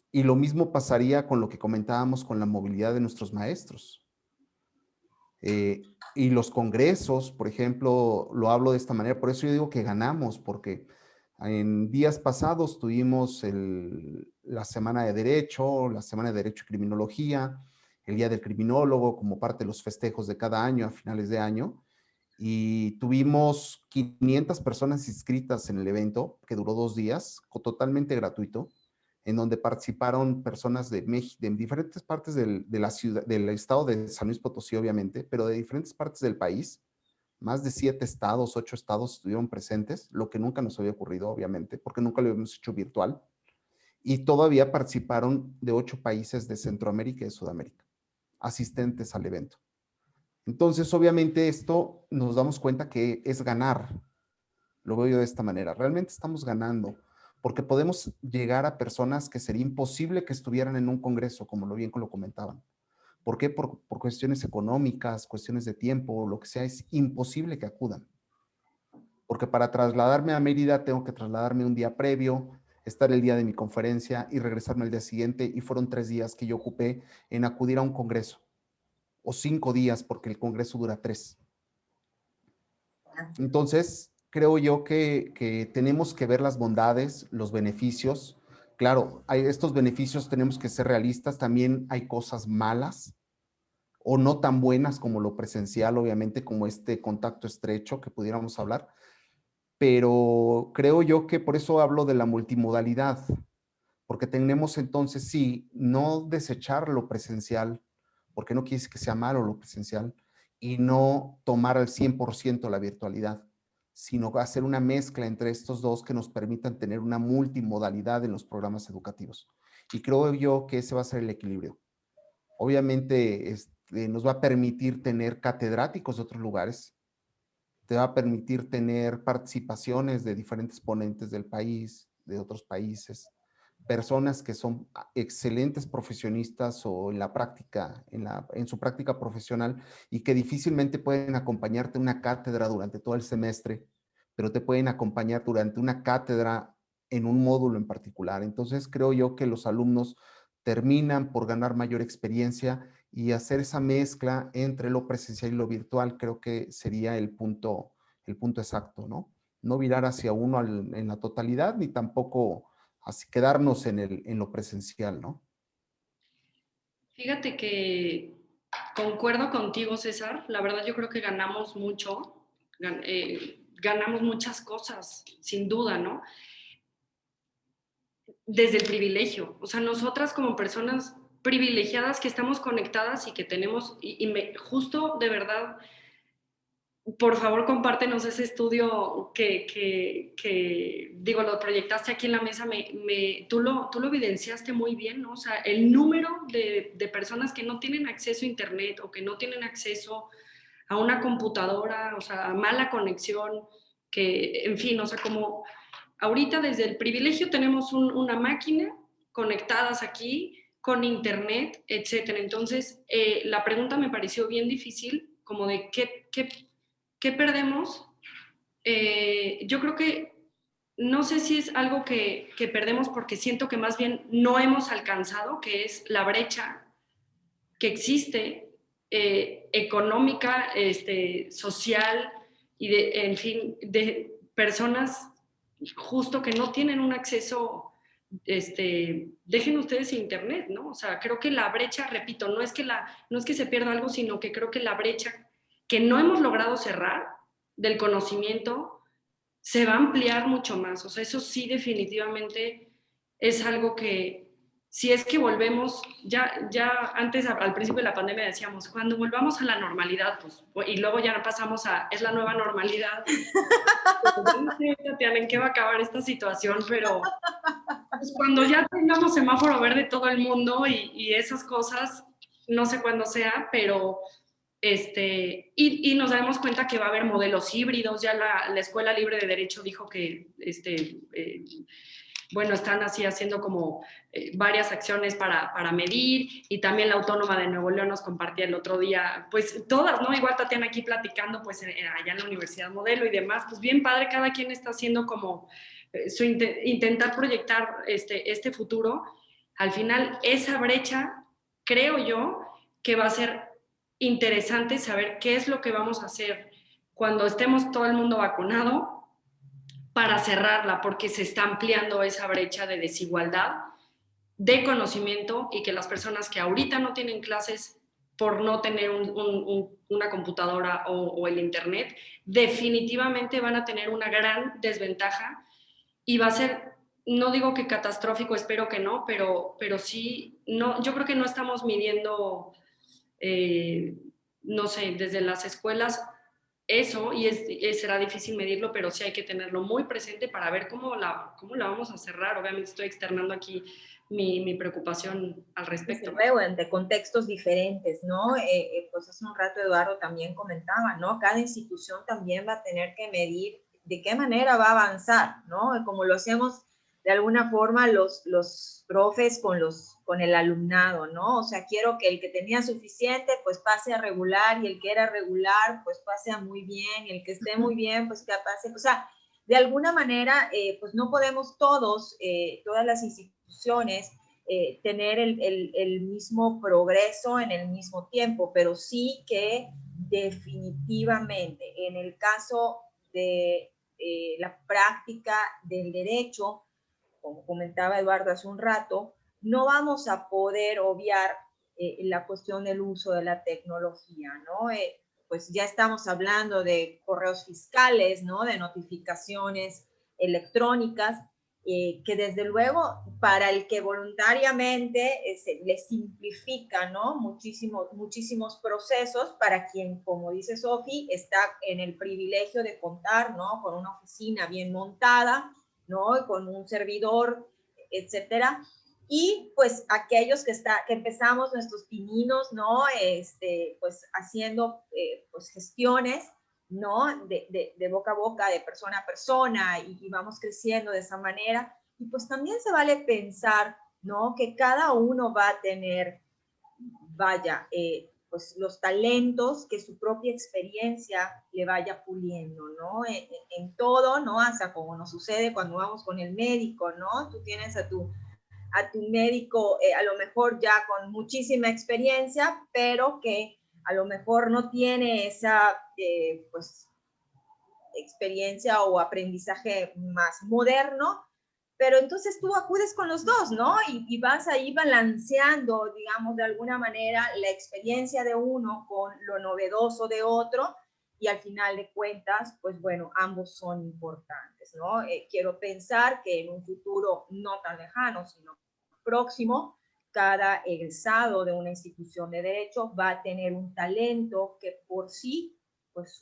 Y lo mismo pasaría con lo que comentábamos con la movilidad de nuestros maestros. Y los congresos, por ejemplo, lo hablo de esta manera, por eso yo digo que ganamos, porque en días pasados tuvimos la Semana de Derecho, la Semana de Derecho y Criminología, el Día del Criminólogo como parte de los festejos de cada año a finales de año, y tuvimos 500 personas inscritas en el evento, que duró 2 días, totalmente gratuito, en donde participaron personas de México, de diferentes partes de la ciudad, del estado de San Luis Potosí, obviamente, pero de diferentes partes del país. Más de 7 estados, 8 estados estuvieron presentes, lo que nunca nos había ocurrido, obviamente, porque nunca lo habíamos hecho virtual. Y todavía participaron de 8 países de Centroamérica y de Sudamérica, asistentes al evento. Entonces, obviamente, esto nos damos cuenta que es ganar. Lo veo yo de esta manera. Realmente estamos ganando, porque podemos llegar a personas que sería imposible que estuvieran en un congreso, como lo bien lo comentaban. ¿Por qué? Por cuestiones económicas, cuestiones de tiempo, lo que sea, es imposible que acudan. Porque para trasladarme a Mérida tengo que trasladarme un día previo, estar el día de mi conferencia y regresarme al día siguiente, y fueron 3 días que yo ocupé en acudir a un congreso, o 5 días, porque el congreso dura 3. Entonces, creo yo que tenemos que ver las bondades, los beneficios. Claro, hay estos beneficios, tenemos que ser realistas. También hay cosas malas o no tan buenas como lo presencial, obviamente, como este contacto estrecho que pudiéramos hablar. Pero creo yo que por eso hablo de la multimodalidad, porque tenemos entonces, sí, no desechar lo presencial, porque no quiere decir que sea malo lo presencial, y no tomar al 100% la virtualidad, sino hacer una mezcla entre estos dos que nos permitan tener una multimodalidad en los programas educativos. Y creo yo que ese va a ser el equilibrio. Obviamente nos va a permitir tener catedráticos de otros lugares, te va a permitir tener participaciones de diferentes ponentes del país, de otros países, personas que son excelentes profesionistas o en la práctica, en su práctica profesional, y que difícilmente pueden acompañarte a una cátedra durante todo el semestre, pero te pueden acompañar durante una cátedra en un módulo en particular. Entonces creo yo que los alumnos terminan por ganar mayor experiencia y hacer esa mezcla entre lo presencial y lo virtual creo que sería el punto exacto, ¿no? No virar hacia uno en la totalidad, ni tampoco así quedarnos en lo presencial, ¿no? Fíjate que concuerdo contigo, César. La verdad yo creo que ganamos mucho, ganamos muchas cosas, sin duda, ¿no? Desde el privilegio. O sea, nosotras como personas privilegiadas que estamos conectadas y que tenemos, justo de verdad, por favor compártenos ese estudio que digo, lo proyectaste aquí en la mesa, tú lo evidenciaste muy bien, ¿no? O sea, el número de personas que no tienen acceso a internet o que no tienen acceso a una computadora, o sea, a mala conexión, que, en fin, o sea, como ahorita desde el privilegio tenemos una máquina conectadas aquí con internet, etcétera. Entonces, la pregunta me pareció bien difícil, como de qué perdemos. Yo creo que no sé si es algo que perdemos porque siento que más bien no hemos alcanzado, que es la brecha que existe económica, social y en fin, de personas justo que no tienen un acceso, dejen ustedes internet, ¿no? O sea, creo que la brecha, repito, no es que se pierda algo, sino que creo que la brecha que no hemos logrado cerrar del conocimiento se va a ampliar mucho más. O sea, eso sí definitivamente es algo que, si es que volvemos, ya antes, al principio de la pandemia decíamos, cuando volvamos a la normalidad, pues, y luego ya pasamos es la nueva normalidad. Yo no sé, Tatiana, en qué va a acabar esta situación, pero pues, cuando ya tengamos semáforo verde todo el mundo y esas cosas, no sé cuándo sea, pero y nos daremos cuenta que va a haber modelos híbridos. Ya la Escuela Libre de Derecho dijo que bueno, están así haciendo como varias acciones para medir, y también la Autónoma de Nuevo León nos compartía el otro día, pues todas, ¿no? Igual Tatiana aquí platicando, pues allá en la Universidad Modelo y demás, pues bien padre, cada quien está haciendo como intentar proyectar este futuro. Al final, esa brecha, creo yo, que va a ser interesante saber qué es lo que vamos a hacer cuando estemos todo el mundo vacunado, para cerrarla, porque se está ampliando esa brecha de desigualdad, de conocimiento, y que las personas que ahorita no tienen clases por no tener una computadora o el internet, definitivamente van a tener una gran desventaja, y va a ser, no digo que catastrófico, espero que no, pero sí, no, yo creo que no estamos midiendo, no sé, desde las escuelas eso, y será difícil medirlo, pero sí hay que tenerlo muy presente para ver cómo la vamos a cerrar. Obviamente estoy externando aquí mi preocupación al respecto. Desde luego, de contextos diferentes, ¿no? Pues hace un rato Eduardo también comentaba, ¿no? Cada institución también va a tener que medir de qué manera va a avanzar, ¿no? Como lo hacemos de alguna forma los profes con el alumnado, ¿no? O sea, quiero que el que tenía suficiente, pues pase a regular, y el que era regular, pues pase a muy bien, y el que esté muy bien, pues que pase, o sea, de alguna manera, pues no podemos todas las instituciones, tener el mismo progreso en el mismo tiempo, pero sí que definitivamente en el caso de la práctica del derecho, como comentaba Eduardo hace un rato, no vamos a poder obviar la cuestión del uso de la tecnología, ¿no? Pues ya estamos hablando de correos fiscales, ¿no? De notificaciones electrónicas, que desde luego para el que voluntariamente le simplifica, ¿no? Muchísimos procesos, para quien, como dice Sofi, está en el privilegio de contar, ¿no? Con una oficina bien montada, ¿no? Con un servidor, etcétera. Y pues aquellos que empezamos nuestros pininos, ¿no? Pues haciendo pues gestiones, ¿no? De boca a boca, de persona a persona, y vamos creciendo de esa manera. Y pues también se vale pensar, ¿no? Que cada uno va a tener, vaya, pues los talentos que su propia experiencia le vaya puliendo, ¿no? En todo, ¿no? Hasta como nos sucede cuando vamos con el médico, ¿no? Tú tienes a tu médico a lo mejor ya con muchísima experiencia, pero que a lo mejor no tiene esa, pues, experiencia o aprendizaje más moderno, pero entonces tú acudes con los dos, ¿no? Y vas ahí balanceando, digamos, de alguna manera la experiencia de uno con lo novedoso de otro, y al final de cuentas, pues bueno, ambos son importantes, ¿no? Quiero pensar que en un futuro no tan lejano, sino próximo, cada egresado de una institución de derecho va a tener un talento que por sí, pues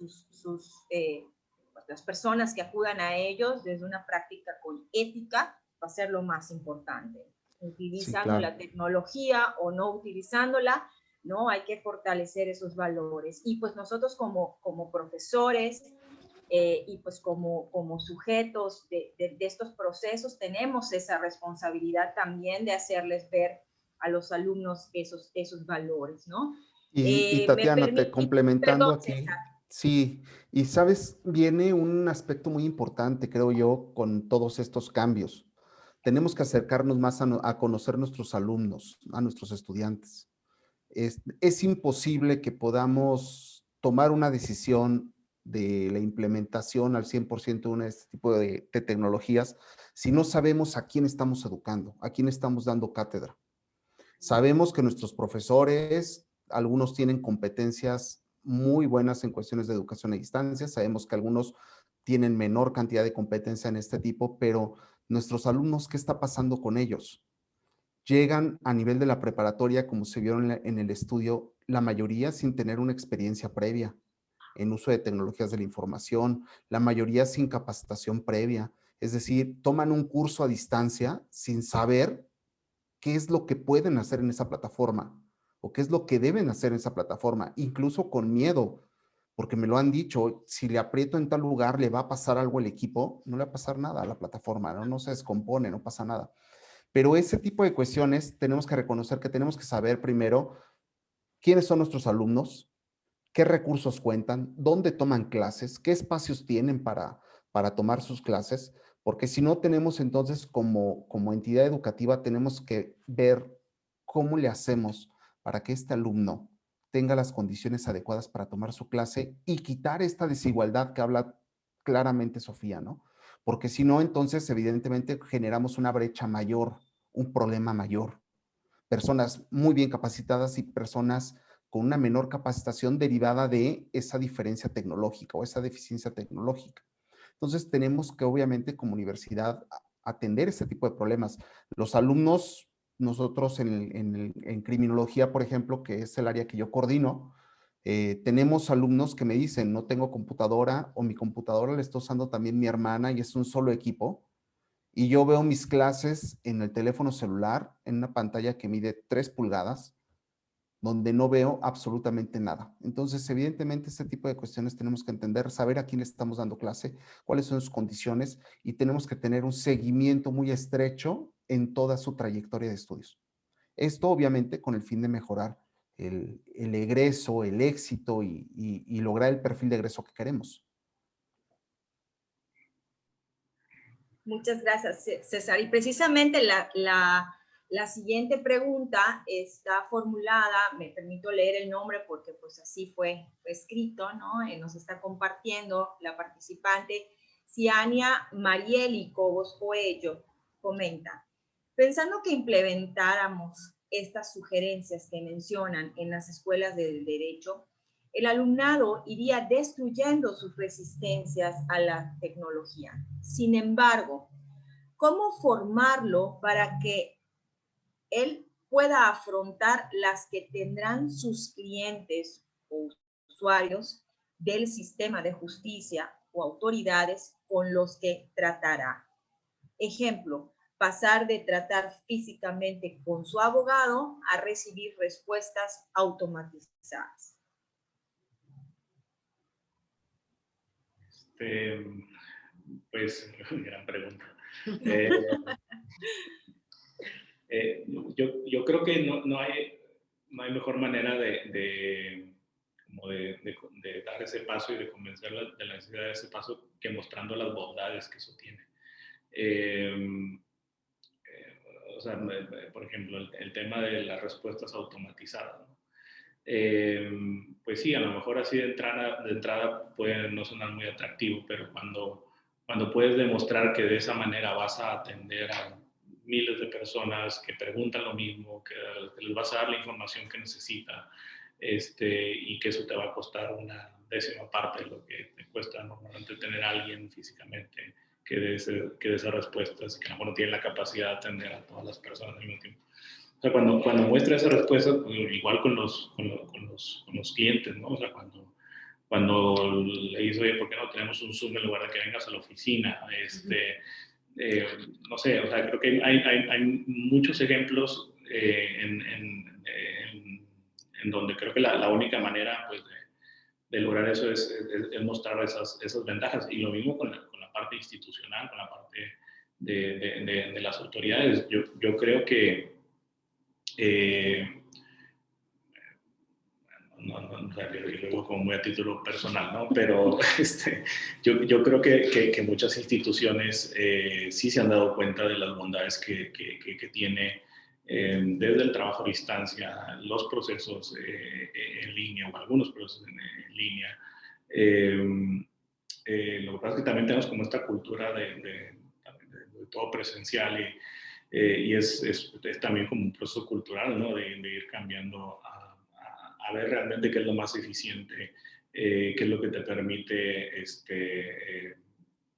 las personas que acudan a ellos desde una práctica con ética va a ser lo más importante. Sí, Utilizando claro. la tecnología o no utilizándola, ¿no? Hay que fortalecer esos valores. Y pues nosotros como profesores y pues como sujetos de estos procesos tenemos esa responsabilidad también de hacerles ver a los alumnos esos valores, ¿no? Y Me Tatiana, te permite, complementando perdón, César. aquí, sí, y sabes, viene un aspecto muy importante, creo yo, con todos estos cambios. Tenemos que acercarnos más a conocer nuestros alumnos, a nuestros estudiantes. Es imposible que podamos tomar una decisión de la implementación al 100% de este tipo de tecnologías si no sabemos a quién estamos educando, a quién estamos dando cátedra. Sabemos que nuestros profesores, algunos tienen competencias muy buenas en cuestiones de educación a distancia, sabemos que algunos tienen menor cantidad de competencia en este tipo, pero nuestros alumnos, ¿qué está pasando con ellos? Llegan a nivel de la preparatoria, como se vieron en el estudio, la mayoría sin tener una experiencia previa en uso de tecnologías de la información, la mayoría sin capacitación previa, es decir, toman un curso a distancia sin saber qué es lo que pueden hacer en esa plataforma o qué es lo que deben hacer en esa plataforma, incluso con miedo, porque me lo han dicho, si le aprieto en tal lugar, le va a pasar algo al equipo, no le va a pasar nada a la plataforma, no se descompone, no pasa nada. Pero ese tipo de cuestiones tenemos que reconocer que tenemos que saber primero quiénes son nuestros alumnos, qué recursos cuentan, dónde toman clases, qué espacios tienen para tomar sus clases, porque si no tenemos entonces como entidad educativa, tenemos que ver cómo le hacemos para que este alumno tenga las condiciones adecuadas para tomar su clase y quitar esta desigualdad que habla claramente Sofía, ¿no? Porque si no, entonces evidentemente generamos una brecha mayor, un problema mayor. Personas muy bien capacitadas y personas con una menor capacitación derivada de esa diferencia tecnológica o esa deficiencia tecnológica. Entonces tenemos que obviamente como universidad atender este tipo de problemas. Los alumnos, nosotros en criminología, por ejemplo, que es el área que yo coordino, tenemos alumnos que me dicen, no tengo computadora o mi computadora la está usando también mi hermana y es un solo equipo y yo veo mis clases en el teléfono celular, en una pantalla que mide 3 pulgadas, donde no veo absolutamente nada. Entonces, evidentemente, este tipo de cuestiones tenemos que entender, saber a quién le estamos dando clase, cuáles son sus condiciones y tenemos que tener un seguimiento muy estrecho en toda su trayectoria de estudios. Esto, obviamente, con el fin de mejorar el egreso, el éxito y lograr el perfil de egreso que queremos. Muchas gracias, César. Y precisamente la siguiente pregunta está formulada, me permito leer el nombre porque pues así fue escrito, ¿no? Nos está compartiendo la participante Ciania Marieli Cobos Coello, comenta, pensando que implementáramos estas sugerencias que mencionan en las escuelas del derecho, el alumnado iría destruyendo sus resistencias a la tecnología. Sin embargo, ¿cómo formarlo para que él pueda afrontar las que tendrán sus clientes o usuarios del sistema de justicia o autoridades con los que tratará? Ejemplo, pasar de tratar físicamente con su abogado a recibir respuestas automatizadas. Pues, gran pregunta. Yo creo que no hay no hay mejor manera de dar ese paso y de convencerla de la necesidad de ese paso que mostrando las bondades que eso tiene. O sea, por ejemplo, el tema de las respuestas automatizadas, ¿no? Pues sí, a lo mejor así de entrada puede no sonar muy atractivo, pero cuando puedes demostrar que de esa manera vas a atender a miles de personas que preguntan lo mismo, que les vas a dar la información que necesita, y que eso te va a costar una 10ª parte de lo que te cuesta normalmente tener a alguien físicamente que dé esas respuestas y que a lo mejor no tiene la capacidad de atender a todas las personas al mismo tiempo. O sea, cuando muestra esa respuesta, pues, igual con los clientes, ¿no? O sea, cuando le dices, oye, ¿por qué no tenemos un Zoom en lugar de que vengas a la oficina? No sé, o sea, creo que hay muchos ejemplos en donde creo que la única manera, pues, de lograr eso es mostrar esas ventajas. Y lo mismo con la parte institucional, con la parte de las autoridades. Yo creo que y luego como muy a título personal, ¿no? Pero yo creo que muchas instituciones sí se han dado cuenta de las bondades que tiene desde el trabajo a distancia, los procesos en línea o algunos procesos en línea. Lo que pasa es que también tenemos como esta cultura de todo presencial y es también como un proceso cultural, ¿no? De ir cambiando a ver realmente qué es lo más eficiente, qué es lo que te permite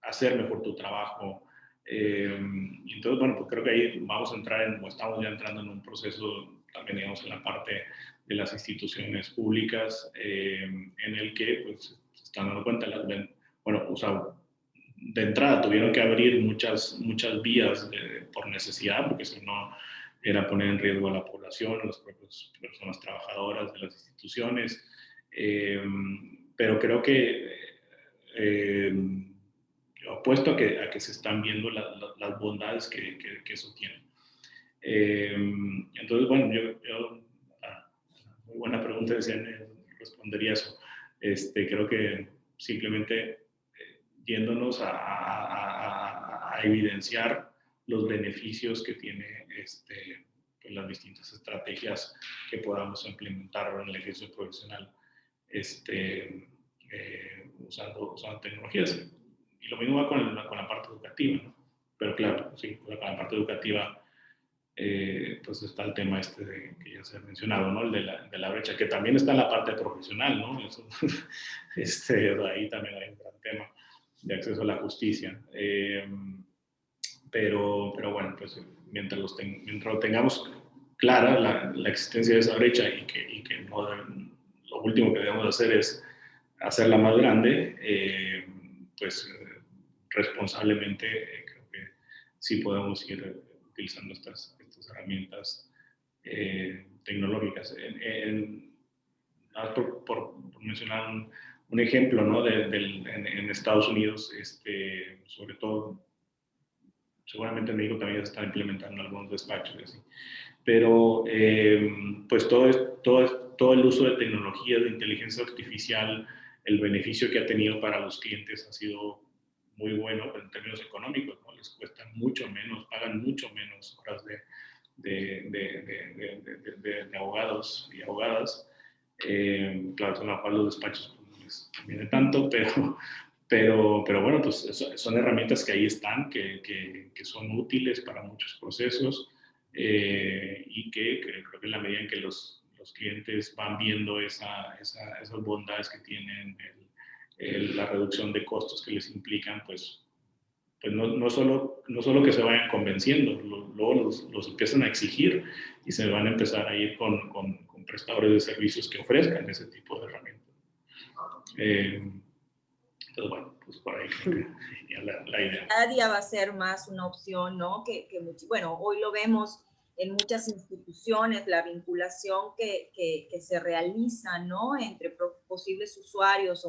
hacer mejor tu trabajo. Y entonces, bueno, pues creo que ahí vamos a entrar o estamos ya entrando en un proceso también, digamos, en la parte de las instituciones públicas, en el que pues se están dando cuenta, bueno, o sea, de entrada tuvieron que abrir muchas vías por necesidad, porque si no era poner en riesgo a la población, a las propias personas trabajadoras de las instituciones. Pero creo que yo apuesto a que se están viendo las bondades que eso tiene. Entonces, bueno, yo muy buena pregunta, respondería eso. Creo que simplemente yéndonos a evidenciar los beneficios que tiene pues las distintas estrategias que podamos implementar en el ejercicio profesional usando tecnologías. Y lo mismo va con la parte educativa, ¿no? Pero claro, sí, con la parte educativa pues está el tema que ya se ha mencionado, ¿no? El de la brecha, que también está en la parte profesional, ¿no? Eso, ahí también hay un gran tema de acceso a la justicia. Pero bueno, pues mientras lo tengamos clara la existencia de esa brecha y que no lo último que debemos hacer es hacerla más grande, pues responsablemente creo que sí podemos ir utilizando estas herramientas tecnológicas. Por mencionar un ejemplo, ¿no? En Estados Unidos, sobre todo, seguramente en México también se están implementando algunos despachos, así. Pero pues todo el uso de tecnologías de inteligencia artificial, el beneficio que ha tenido para los clientes ha sido muy bueno en términos económicos, ¿no? Les cuestan mucho menos, pagan mucho menos horas de abogados y abogadas. Claro, son a los despachos no les conviene tanto, pero bueno, pues son herramientas que ahí están, que son útiles para muchos procesos y que creo que en la medida en que los clientes van viendo esas bondades que tienen, la reducción de costos que les implican, pues no solo que se vayan convenciendo, luego los empiezan a exigir y se van a empezar a ir con prestadores de servicios que ofrezcan ese tipo de herramientas. Entonces, bueno, pues por ahí creo que sería la idea. Cada día va a ser más una opción, ¿no? Bueno, hoy lo vemos en muchas instituciones, la vinculación que se realiza, ¿no? Entre posibles usuarios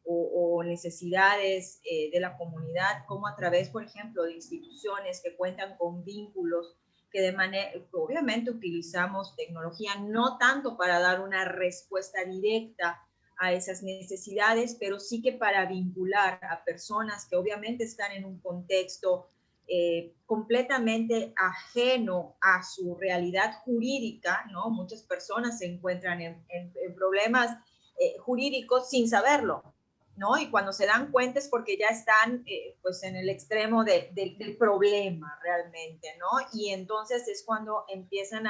o necesidades de la comunidad, como a través, por ejemplo, de instituciones que cuentan con vínculos que obviamente utilizamos tecnología no tanto para dar una respuesta directa a esas necesidades, pero sí que para vincular a personas que obviamente están en un contexto completamente ajeno a su realidad jurídica, ¿no? Muchas personas se encuentran en problemas jurídicos sin saberlo, ¿no? Y cuando se dan cuenta es porque ya están pues en el extremo del problema realmente, ¿no? Y entonces es cuando empiezan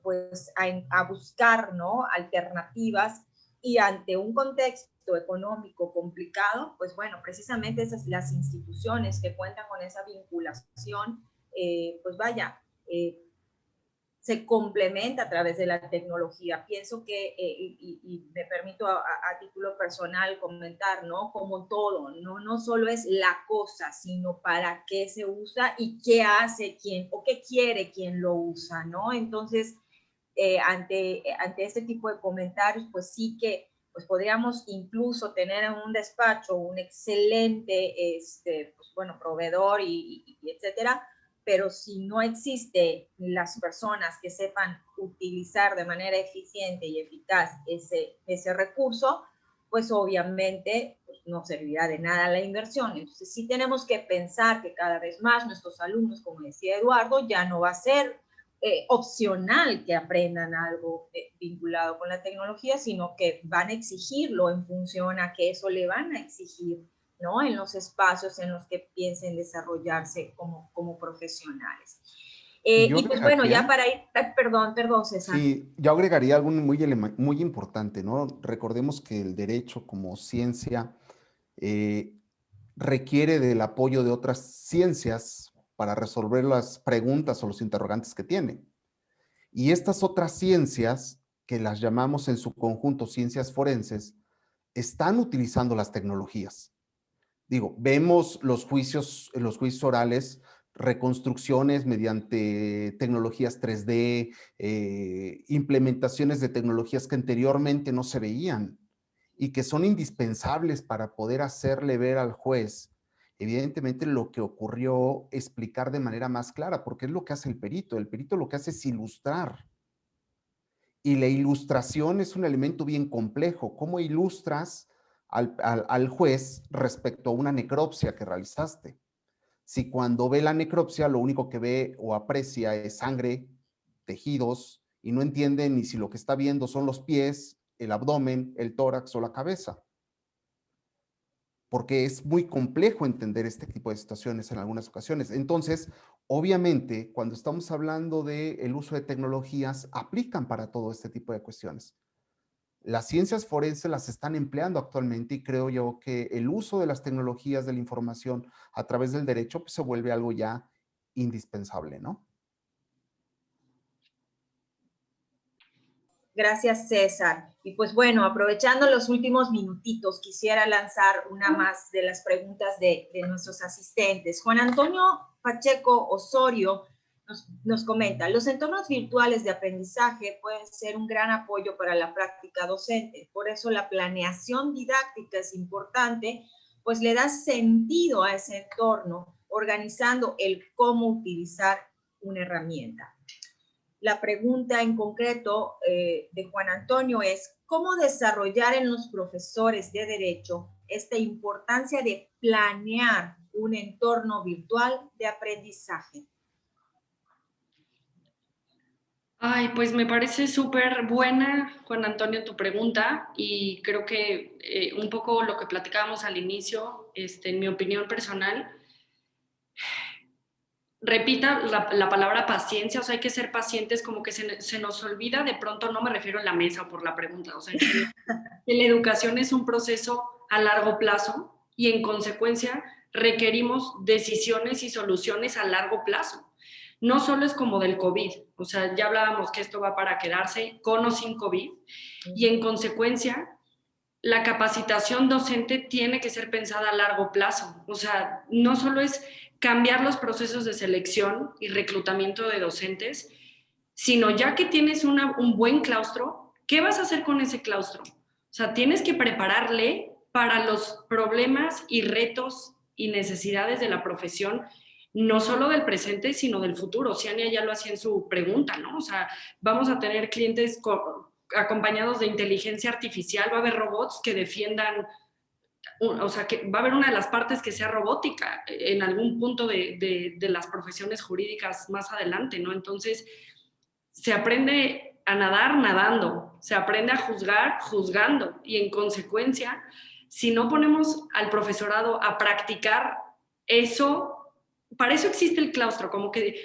pues a buscar, ¿no? Alternativas, y ante un contexto económico complicado, pues bueno, precisamente las instituciones que cuentan con esa vinculación, pues vaya, se complementa a través de la tecnología. Pienso que, y me permito a título personal comentar, ¿no? Como todo, no solo es la cosa, sino para qué se usa y qué hace quien, o qué quiere quien lo usa, ¿no? Entonces, ante este tipo de comentarios, pues sí que pues podríamos incluso tener en un despacho un excelente, pues bueno, proveedor y etcétera, pero si no existe las personas que sepan utilizar de manera eficiente y eficaz ese recurso, pues obviamente pues no servirá de nada la inversión. Entonces sí tenemos que pensar que cada vez más nuestros alumnos, como decía Eduardo, ya no va a ser opcional que aprendan algo vinculado con la tecnología, sino que van a exigirlo en función a que eso le van a exigir, ¿no? En los espacios en los que piensen desarrollarse como profesionales. Y pues bueno, ya para ir, perdón, César. Sí, yo agregaría algo muy importante, ¿no? Recordemos que el derecho como ciencia requiere del apoyo de otras ciencias para resolver las preguntas o los interrogantes que tiene. Y estas otras ciencias, que las llamamos en su conjunto ciencias forenses, están utilizando las tecnologías. Digo, vemos los juicios orales, reconstrucciones mediante tecnologías 3D, implementaciones de tecnologías que anteriormente no se veían y que son indispensables para poder hacerle ver al juez, evidentemente, lo que ocurrió, explicar de manera más clara, porque es lo que hace el perito. El perito lo que hace es ilustrar. Y la ilustración es un elemento bien complejo. ¿Cómo ilustras al juez respecto a una necropsia que realizaste? Si cuando ve la necropsia lo único que ve o aprecia es sangre, tejidos, y no entiende ni si lo que está viendo son los pies, el abdomen, el tórax o la cabeza. Porque es muy complejo entender este tipo de situaciones en algunas ocasiones. Entonces, obviamente, cuando estamos hablando del uso de tecnologías, aplican para todo este tipo de cuestiones. Las ciencias forenses las están empleando actualmente y creo yo que el uso de las tecnologías de la información a través del derecho pues, se vuelve algo ya indispensable, ¿no? Gracias, César. Y pues bueno, aprovechando los últimos minutitos, quisiera lanzar una más de las preguntas de nuestros asistentes. Juan Antonio Pacheco Osorio nos comenta, los entornos virtuales de aprendizaje pueden ser un gran apoyo para la práctica docente. Por eso la planeación didáctica es importante, pues le da sentido a ese entorno, organizando el cómo utilizar una herramienta. La pregunta en concreto de Juan Antonio es, ¿cómo desarrollar en los profesores de Derecho esta importancia de planear un entorno virtual de aprendizaje? Ay, pues me parece súper buena, Juan Antonio, tu pregunta, y creo que un poco lo que platicábamos al inicio, en mi opinión personal, repita la palabra paciencia, o sea, hay que ser pacientes, como que se nos olvida, de pronto no me refiero a la mesa por la pregunta, o sea, en general, que la educación es un proceso a largo plazo y en consecuencia requerimos decisiones y soluciones a largo plazo. No solo es como del COVID, o sea, ya hablábamos que esto va para quedarse con o sin COVID y en consecuencia la capacitación docente tiene que ser pensada a largo plazo, o sea, no solo es cambiar los procesos de selección y reclutamiento de docentes, sino ya que tienes un buen claustro, ¿qué vas a hacer con ese claustro? O sea, tienes que prepararle para los problemas y retos y necesidades de la profesión no solo del presente, sino del futuro. Ciania ya lo hacía en su pregunta, ¿no? O sea, vamos a tener clientes acompañados de inteligencia artificial, va a haber robots que defiendan, o sea, que va a haber una de las partes que sea robótica en algún punto de las profesiones jurídicas más adelante, ¿no? Entonces, se aprende a nadar nadando, se aprende a juzgar juzgando, y en consecuencia, si no ponemos al profesorado a practicar eso, para eso existe el claustro, como que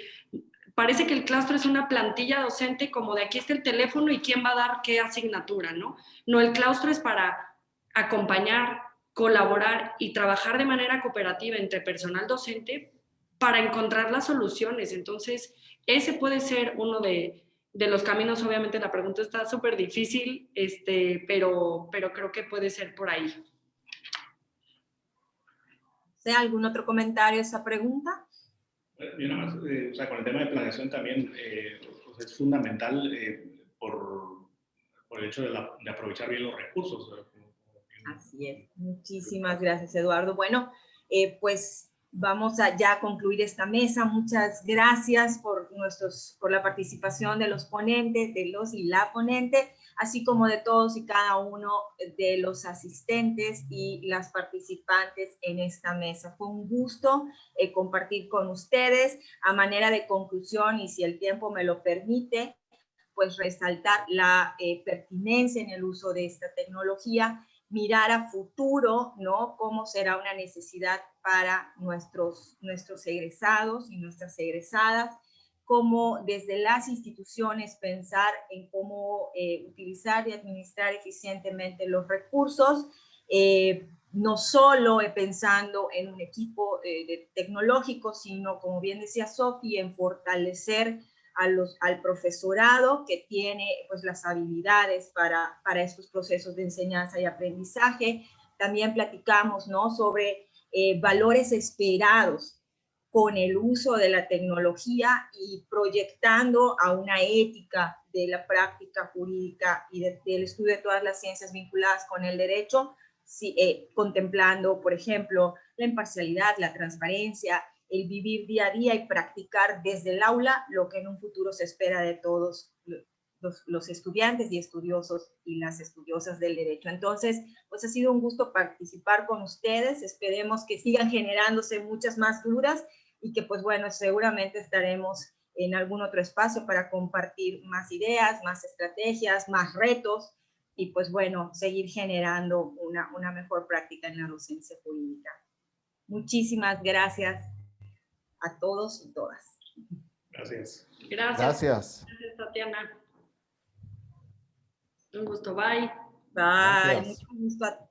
parece que el claustro es una plantilla docente como de aquí está el teléfono y quién va a dar qué asignatura, ¿no? No, el claustro es para acompañar, colaborar y trabajar de manera cooperativa entre personal docente para encontrar las soluciones. Entonces, ese puede ser uno de los caminos. Obviamente la pregunta está súper difícil, pero creo que puede ser por ahí. ¿Algún otro comentario a esa pregunta? Yo nada más, o sea, con el tema de planeación también es fundamental por el hecho de aprovechar bien los recursos. Así es. Muchísimas gracias, Eduardo. Bueno, pues vamos a ya concluir esta mesa. Muchas gracias por la participación de los ponentes, de los y la ponente, así como de todos y cada uno de los asistentes y las participantes en esta mesa. Fue un gusto compartir con ustedes. A manera de conclusión, y si el tiempo me lo permite, pues resaltar la pertinencia en el uso de esta tecnología, mirar a futuro, ¿no? Cómo será una necesidad para nuestros egresados y nuestras egresadas, cómo desde las instituciones pensar en cómo utilizar y administrar eficientemente los recursos, no solo pensando en un equipo tecnológico, sino, como bien decía Sofi, en fortalecer al profesorado que tiene pues las habilidades para estos procesos de enseñanza y aprendizaje. También platicamos, ¿no?, sobre valores esperados con el uso de la tecnología y proyectando a una ética de la práctica jurídica y del estudio de todas las ciencias vinculadas con el derecho, contemplando, por ejemplo, la imparcialidad, la transparencia, el vivir día a día y practicar desde el aula lo que en un futuro se espera de todos los estudiantes y estudiosos y las estudiosas del derecho. Entonces, pues ha sido un gusto participar con ustedes. Esperemos que sigan generándose muchas más dudas y que, pues bueno, seguramente estaremos en algún otro espacio para compartir más ideas, más estrategias, más retos y, pues bueno, seguir generando una mejor práctica en la docencia jurídica. Muchísimas gracias a todos y todas. Gracias. Gracias. Gracias, Tatiana. Un gusto. Bye. Bye. Mucho gusto a